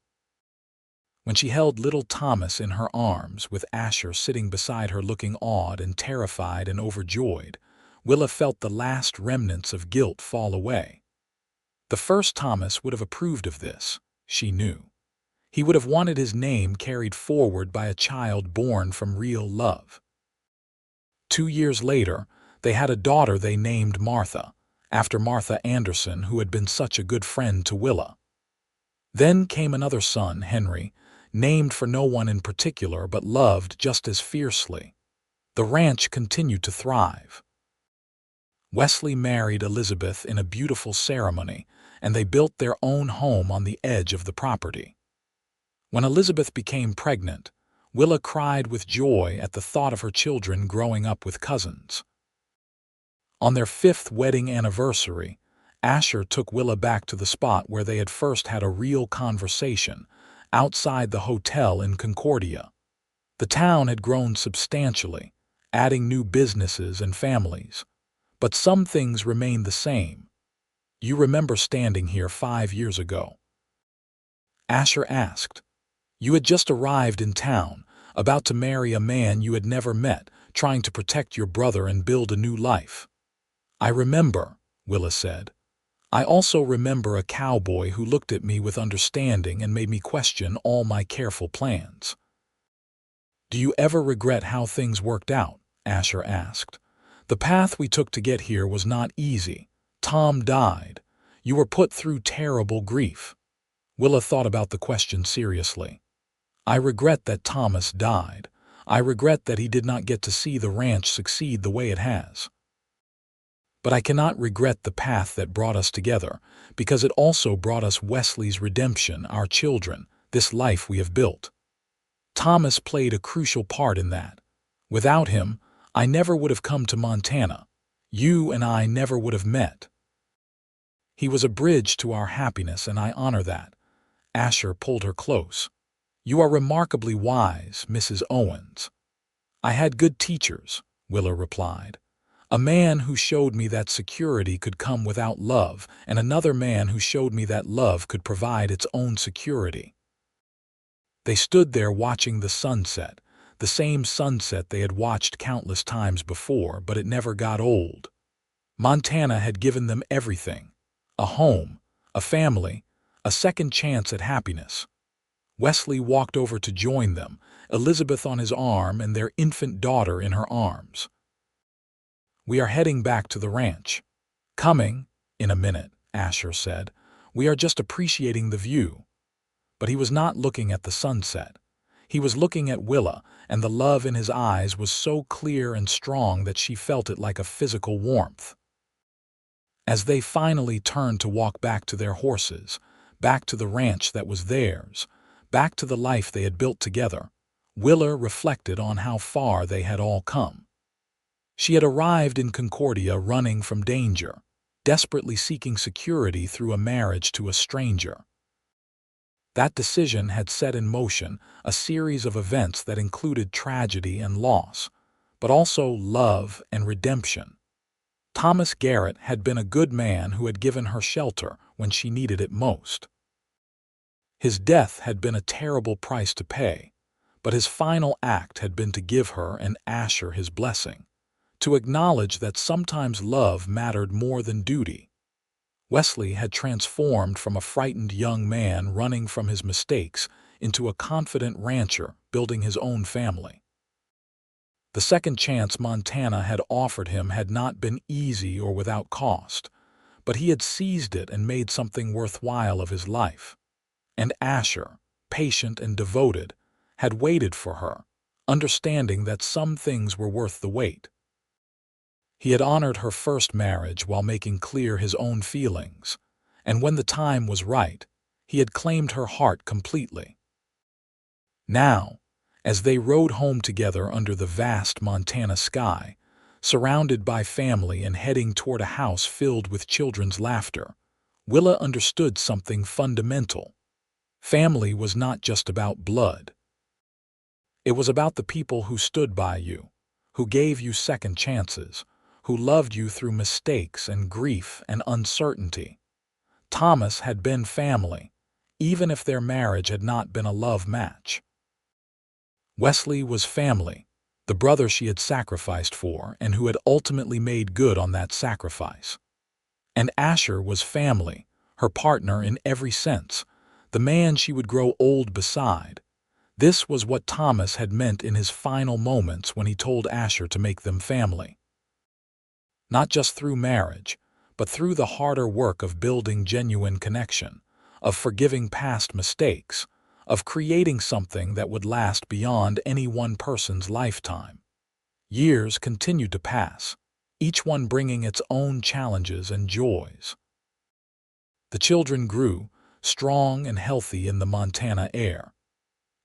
When she held little Thomas in her arms, with Asher sitting beside her looking awed and terrified and overjoyed, Willa felt the last remnants of guilt fall away. The first Thomas would have approved of this, she knew. He would have wanted his name carried forward by a child born from real love. 2 years later, they had a daughter they named Martha, after Martha Anderson, who had been such a good friend to Willa. Then came another son, Henry, named for no one in particular but loved just as fiercely. The ranch continued to thrive. Wesley married Elizabeth in a beautiful ceremony, and they built their own home on the edge of the property. When Elizabeth became pregnant, Willa cried with joy at the thought of her children growing up with cousins. On their 5th wedding anniversary, Asher took Willa back to the spot where they had first had a real conversation, outside the hotel in Concordia. The town had grown substantially, adding new businesses and families. But some things remained the same. "You remember standing here 5 years ago?" Asher asked. "You had just arrived in town, about to marry a man you had never met, trying to protect your brother and build a new life." "I remember," Willa said. "I also remember a cowboy who looked at me with understanding and made me question all my careful plans." "Do you ever regret how things worked out?" Asher asked. "The path we took to get here was not easy. Tom died. You were put through terrible grief." Willa thought about the question seriously. "I regret that Thomas died. I regret that he did not get to see the ranch succeed the way it has. But I cannot regret the path that brought us together, because it also brought us Wesley's redemption, our children, this life we have built. Thomas played a crucial part in that. Without him, I never would have come to Montana. You and I never would have met. He was a bridge to our happiness, and I honor that." Asher pulled her close. "You are remarkably wise, Mrs. Owens." "I had good teachers," Willa replied. "A man who showed me that security could come without love, and another man who showed me that love could provide its own security." They stood there watching the sunset, the same sunset they had watched countless times before, but it never got old. Montana had given them everything: a home, a family, a second chance at happiness. Wesley walked over to join them, Elizabeth on his arm and their infant daughter in her arms. "We are heading back to the ranch." "Coming in a minute," Asher said. "We are just appreciating the view." But he was not looking at the sunset. He was looking at Willa, and the love in his eyes was so clear and strong that she felt it like a physical warmth. As they finally turned to walk back to their horses, back to the ranch that was theirs, back to the life they had built together, Willa reflected on how far they had all come. She had arrived in Concordia running from danger, desperately seeking security through a marriage to a stranger. That decision had set in motion a series of events that included tragedy and loss, but also love and redemption. Thomas Garrett had been a good man who had given her shelter when she needed it most. His death had been a terrible price to pay, but his final act had been to give her and Asher his blessing, to acknowledge that sometimes love mattered more than duty. Wesley had transformed from a frightened young man running from his mistakes into a confident rancher building his own family. The second chance Montana had offered him had not been easy or without cost, but he had seized it and made something worthwhile of his life. And Asher, patient and devoted, had waited for her, understanding that some things were worth the wait. He had honored her first marriage while making clear his own feelings, and when the time was right, he had claimed her heart completely. Now, as they rode home together under the vast Montana sky, surrounded by family and heading toward a house filled with children's laughter, Willa understood something fundamental. Family was not just about blood. It was about the people who stood by you, who gave you second chances, who loved you through mistakes and grief and uncertainty. Thomas had been family, even if their marriage had not been a love match. Wesley was family, the brother she had sacrificed for and who had ultimately made good on that sacrifice. And Asher was family, her partner in every sense, the man she would grow old beside. This was what Thomas had meant in his final moments when he told Asher to make them family. Not just through marriage, but through the harder work of building genuine connection, of forgiving past mistakes, of creating something that would last beyond any one person's lifetime. Years continued to pass, each one bringing its own challenges and joys. The children grew, strong and healthy in the Montana air.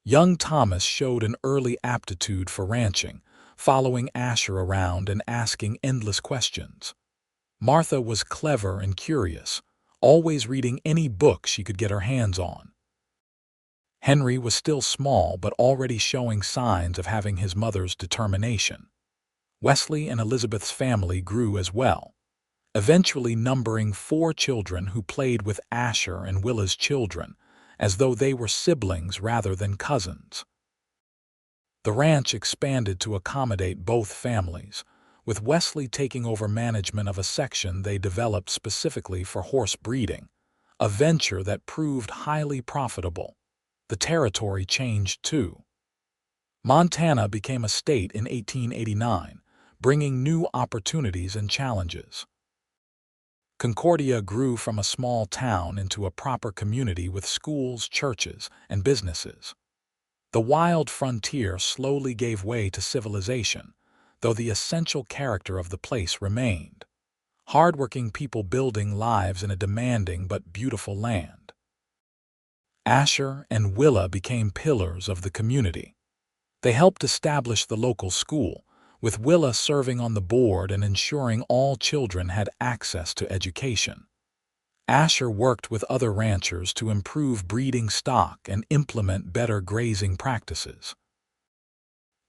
Young Thomas showed an early aptitude for ranching, following Asher around and asking endless questions. Martha was clever and curious, always reading any book she could get her hands on. Henry was still small but already showing signs of having his mother's determination. Wesley and Elizabeth's family grew as well, eventually numbering 4 children who played with Asher and Willa's children, as though they were siblings rather than cousins. The ranch expanded to accommodate both families, with Wesley taking over management of a section they developed specifically for horse breeding, a venture that proved highly profitable. The territory changed too. Montana became a state in 1889, bringing new opportunities and challenges. Concordia grew from a small town into a proper community with schools, churches, and businesses. The wild frontier slowly gave way to civilization, though the essential character of the place remained. Hardworking people building lives in a demanding but beautiful land. Asher and Willa became pillars of the community. They helped establish the local school, with Willa serving on the board and ensuring all children had access to education. Asher worked with other ranchers to improve breeding stock and implement better grazing practices.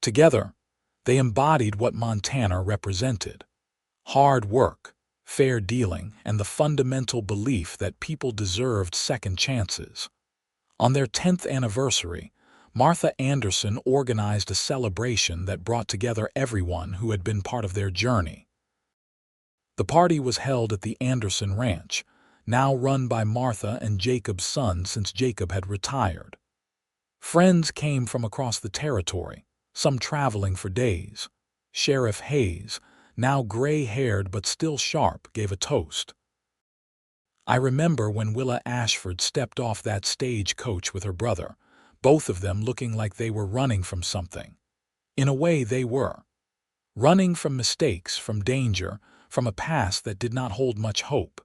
Together, they embodied what Montana represented: hard work, fair dealing, and the fundamental belief that people deserved second chances. On their 10th anniversary, Martha Anderson organized a celebration that brought together everyone who had been part of their journey. The party was held at the Anderson Ranch, now run by Martha and Jacob's son since Jacob had retired. Friends came from across the territory, some traveling for days. Sheriff Hayes, now gray-haired but still sharp, gave a toast. I remember when Willa Ashford stepped off that stagecoach with her brother, both of them looking like they were running from something. In a way, they were. Running from mistakes, from danger, from a past that did not hold much hope.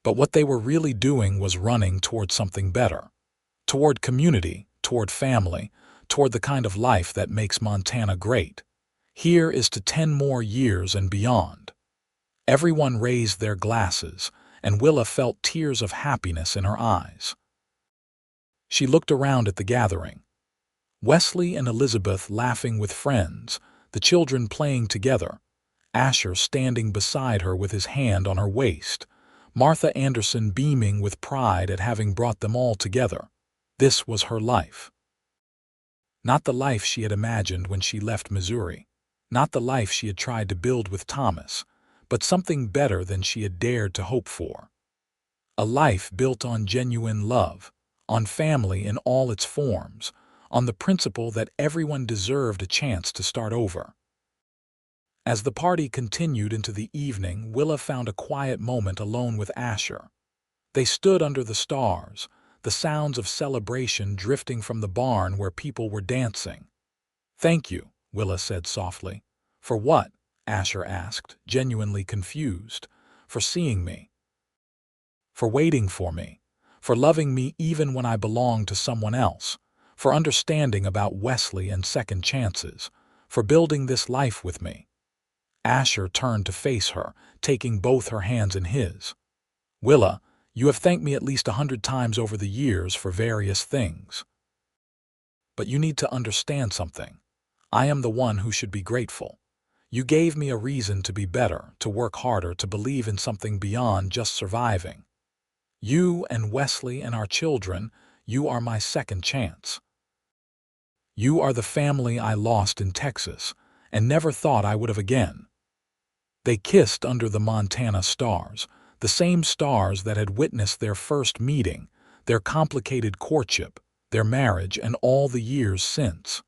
But what they were really doing was running toward something better. Toward community, toward family, toward the kind of life that makes Montana great. Here is to 10 more years and beyond. Everyone raised their glasses, and Willa felt tears of happiness in her eyes. She looked around at the gathering. Wesley and Elizabeth laughing with friends, the children playing together, Asher standing beside her with his hand on her waist, Martha Anderson beaming with pride at having brought them all together. This was her life. Not the life she had imagined when she left Missouri, not the life she had tried to build with Thomas, but something better than she had dared to hope for. A life built on genuine love, on family in all its forms, on the principle that everyone deserved a chance to start over. As the party continued into the evening, Willa found a quiet moment alone with Asher. They stood under the stars, the sounds of celebration drifting from the barn where people were dancing. "Thank you," Willa said softly. "For what?" Asher asked, genuinely confused. "For seeing me. For waiting for me. For loving me even when I belonged to someone else. For understanding about Wesley and second chances. For building this life with me." Asher turned to face her, taking both her hands in his. "Willa, you have thanked me at least 100 times over the years for various things. But you need to understand something. I am the one who should be grateful. You gave me a reason to be better, to work harder, to believe in something beyond just surviving. You and Wesley and our children, you are my second chance. You are the family I lost in Texas and never thought I would have again." They kissed under the Montana stars, the same stars that had witnessed their first meeting, their complicated courtship, their marriage, and all the years since.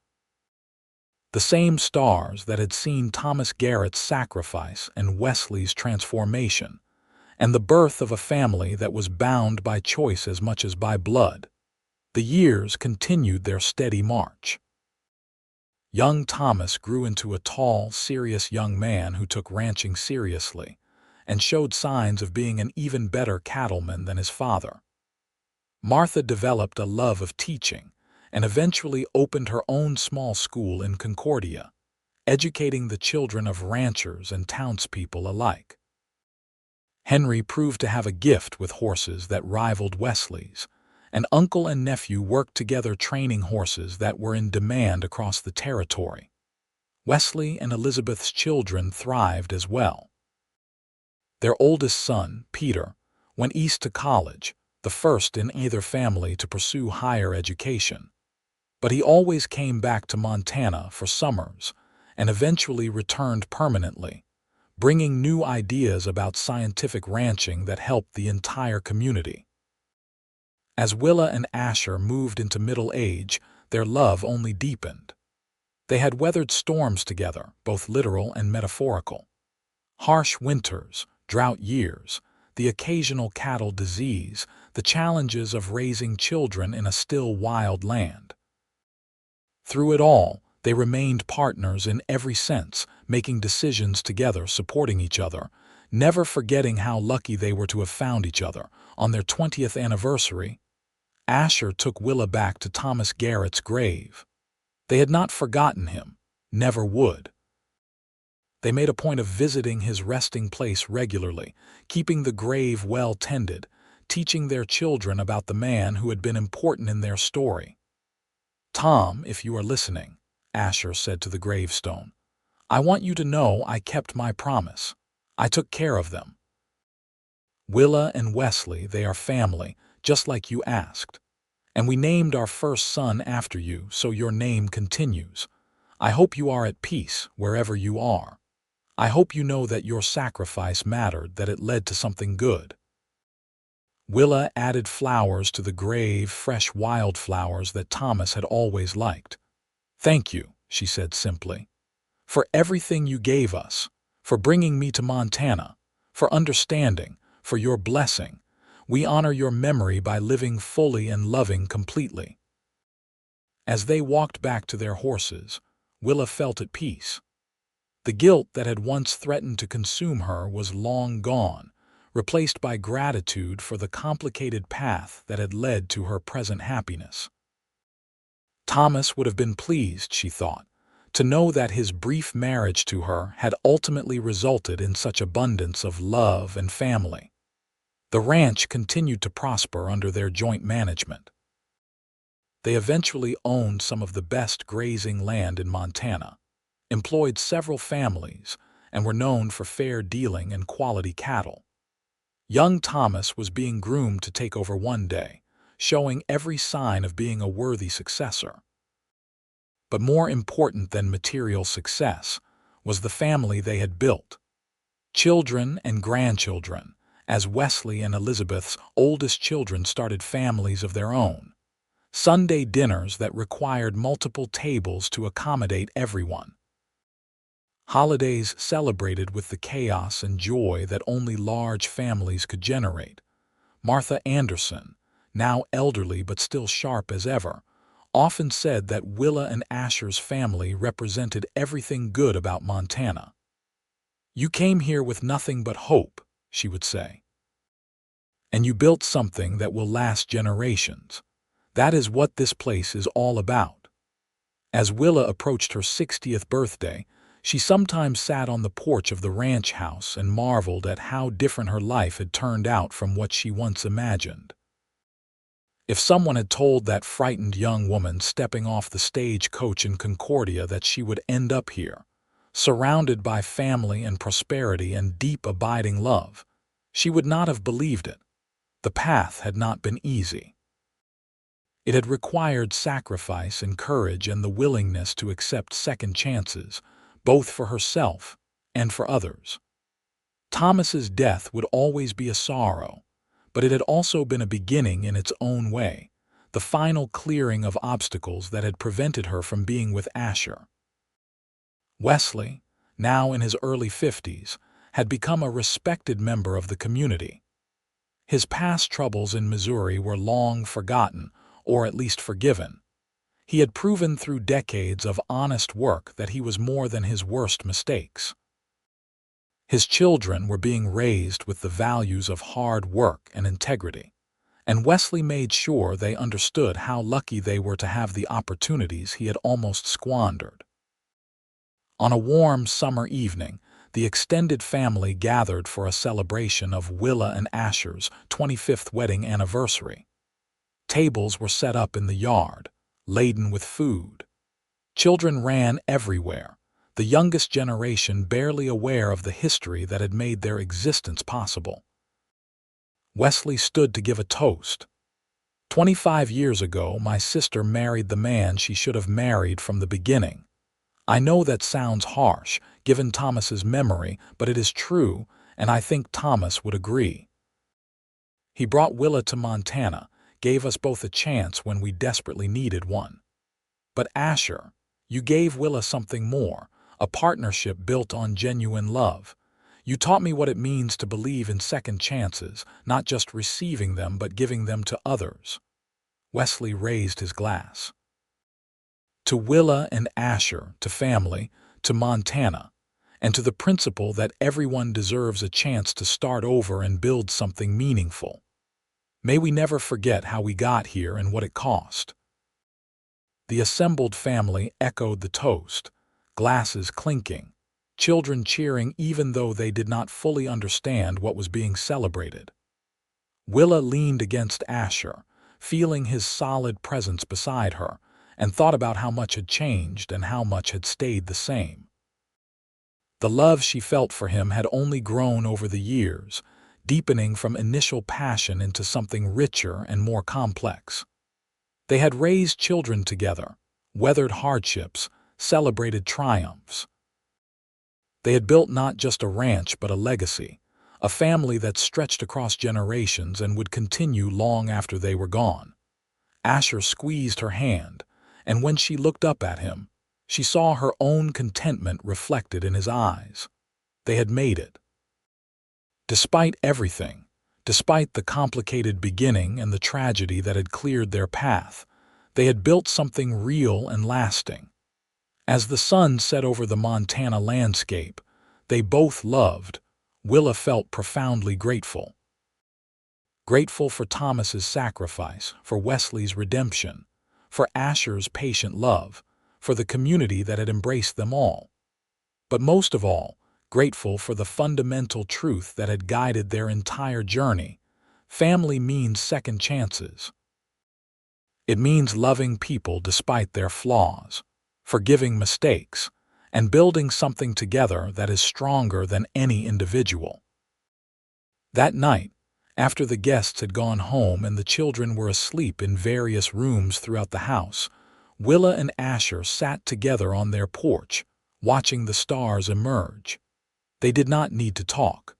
The same stars that had seen Thomas Garrett's sacrifice and Wesley's transformation, and the birth of a family that was bound by choice as much as by blood. The years continued their steady march. Young Thomas grew into a tall, serious young man who took ranching seriously and showed signs of being an even better cattleman than his father. Martha developed a love of teaching and eventually opened her own small school in Concordia, educating the children of ranchers and townspeople alike. Henry proved to have a gift with horses that rivaled Wesley's, and uncle and nephew worked together training horses that were in demand across the territory. Wesley and Elizabeth's children thrived as well. Their oldest son, Peter, went east to college, the first in either family to pursue higher education. But he always came back to Montana for summers and eventually returned permanently, bringing new ideas about scientific ranching that helped the entire community. As Willa and Asher moved into middle age, their love only deepened. They had weathered storms together, both literal and metaphorical. Harsh winters, drought years, the occasional cattle disease, the challenges of raising children in a still wild land. Through it all, they remained partners in every sense, making decisions together, supporting each other, never forgetting how lucky they were to have found each other. On their 20th anniversary, Asher took Willa back to Thomas Garrett's grave. They had not forgotten him, never would. They made a point of visiting his resting place regularly, keeping the grave well tended, teaching their children about the man who had been important in their story. "Tom, if you are listening," Asher said to the gravestone, "I want you to know I kept my promise. I took care of them. Willa and Wesley, they are family, just like you asked. And we named our first son after you, so your name continues. I hope you are at peace wherever you are. I hope you know that your sacrifice mattered, that it led to something good." Willa added flowers to the grave, fresh wildflowers that Thomas had always liked. "Thank you," she said simply, "for everything you gave us, for bringing me to Montana, for understanding, for your blessing. We honor your memory by living fully and loving completely." As they walked back to their horses, Willa felt at peace. The guilt that had once threatened to consume her was long gone, replaced by gratitude for the complicated path that had led to her present happiness. Thomas would have been pleased, she thought, to know that his brief marriage to her had ultimately resulted in such abundance of love and family. The ranch continued to prosper under their joint management. They eventually owned some of the best grazing land in Montana, employed several families, and were known for fair dealing and quality cattle. Young Thomas was being groomed to take over one day, showing every sign of being a worthy successor. But more important than material success was the family they had built. Children and grandchildren, as Wesley and Elizabeth's oldest children started families of their own. Sunday dinners that required multiple tables to accommodate everyone. Holidays celebrated with the chaos and joy that only large families could generate. Martha Anderson, now elderly but still sharp as ever, often said that Willa and Asher's family represented everything good about Montana. "You came here with nothing but hope," she would say. "And you built something that will last generations. That is what this place is all about." As Willa approached her 60th birthday, she sometimes sat on the porch of the ranch house and marveled at how different her life had turned out from what she once imagined. If someone had told that frightened young woman stepping off the stagecoach in Concordia that she would end up here, surrounded by family and prosperity and deep abiding love, she would not have believed it. The path had not been easy. It had required sacrifice and courage and the willingness to accept second chances, both for herself and for others. Thomas's death would always be a sorrow, but it had also been a beginning in its own way, the final clearing of obstacles that had prevented her from being with Asher. Wesley, now in his early 50s, had become a respected member of the community. His past troubles in Missouri were long forgotten, or at least forgiven. He had proven through decades of honest work that he was more than his worst mistakes. His children were being raised with the values of hard work and integrity, and Wesley made sure they understood how lucky they were to have the opportunities he had almost squandered. On a warm summer evening, the extended family gathered for a celebration of Willa and Asher's 25th wedding anniversary. Tables were set up in the yard, laden with food. Children ran everywhere, the youngest generation barely aware of the history that had made their existence possible. Wesley stood to give a toast. 25 years ago, my sister married the man she should have married from the beginning. I know that sounds harsh, given Thomas's memory, but it is true, and I think Thomas would agree. He brought Willa to Montana, gave us both a chance when we desperately needed one. But Asher, you gave Willa something more, a partnership built on genuine love. You taught me what it means to believe in second chances, not just receiving them but giving them to others. Wesley raised his glass. To Willa and Asher, to family, to Montana, and to the principle that everyone deserves a chance to start over and build something meaningful. May we never forget how we got here and what it cost. The assembled family echoed the toast, glasses clinking, children cheering even though they did not fully understand what was being celebrated. Willa leaned against Asher, feeling his solid presence beside her, and thought about how much had changed and how much had stayed the same. The love she felt for him had only grown over the years, deepening from initial passion into something richer and more complex. They had raised children together, weathered hardships, celebrated triumphs. They had built not just a ranch but a legacy, a family that stretched across generations and would continue long after they were gone. Asher squeezed her hand, and when she looked up at him, she saw her own contentment reflected in his eyes. They had made it. Despite everything, despite the complicated beginning and the tragedy that had cleared their path, they had built something real and lasting. As the sun set over the Montana landscape they both loved, Willa felt profoundly grateful. Grateful for Thomas's sacrifice, for Wesley's redemption, for Asher's patient love, for the community that had embraced them all. But most of all, grateful for the fundamental truth that had guided their entire journey. Family means second chances. It means loving people despite their flaws, forgiving mistakes, and building something together that is stronger than any individual. That night, after the guests had gone home and the children were asleep in various rooms throughout the house, Willa and Asher sat together on their porch, watching the stars emerge. They did not need to talk.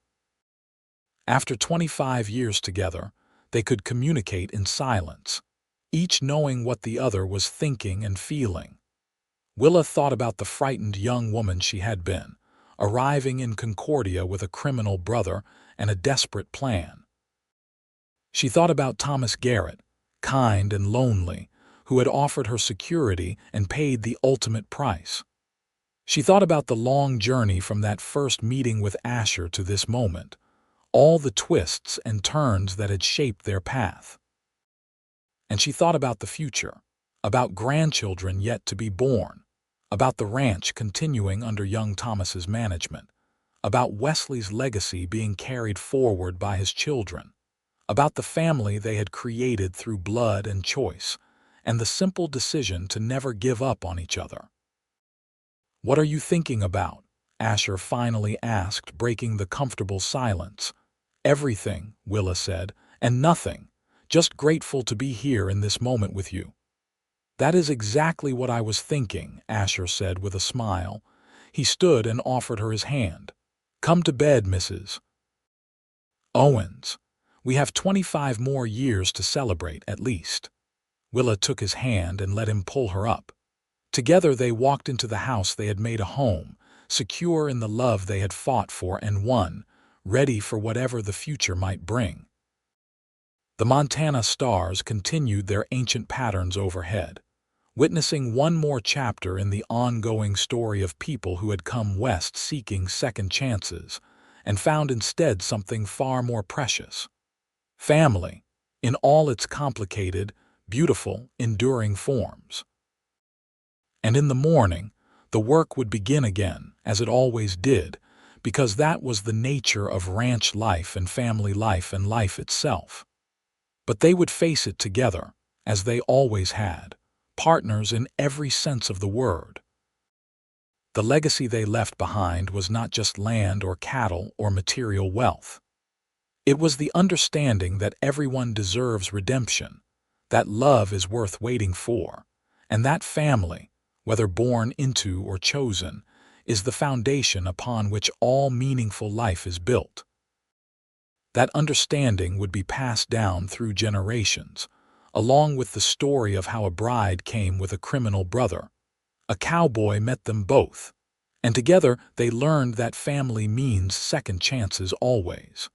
After 25 years together, they could communicate in silence, each knowing what the other was thinking and feeling. Willa thought about the frightened young woman she had been, arriving in Concordia with a criminal brother and a desperate plan. She thought about Thomas Garrett, kind and lonely, who had offered her security and paid the ultimate price. She thought about the long journey from that first meeting with Asher to this moment, all the twists and turns that had shaped their path. And she thought about the future, about grandchildren yet to be born, about the ranch continuing under young Thomas's management, about Wesley's legacy being carried forward by his children, about the family they had created through blood and choice, and the simple decision to never give up on each other. "What are you thinking about?" Asher finally asked, breaking the comfortable silence. "Everything," Willa said, "and nothing. Just grateful to be here in this moment with you." "That is exactly what I was thinking," Asher said with a smile. He stood and offered her his hand. "Come to bed, Mrs. Owens. We have 25 more years to celebrate, at least." Willa took his hand and let him pull her up. Together they walked into the house they had made a home, secure in the love they had fought for and won, ready for whatever the future might bring. The Montana stars continued their ancient patterns overhead, witnessing one more chapter in the ongoing story of people who had come west seeking second chances and found instead something far more precious: family, in all its complicated, beautiful, enduring forms. And in the morning, the work would begin again, as it always did, because that was the nature of ranch life and family life and life itself. But they would face it together, as they always had, partners in every sense of the word. The legacy they left behind was not just land or cattle or material wealth. It was the understanding that everyone deserves redemption, that love is worth waiting for, and that family, whether born into or chosen, is the foundation upon which all meaningful life is built. That understanding would be passed down through generations, along with the story of how a bride came with a criminal brother. A cowboy met them both, and together they learned that family means second chances always.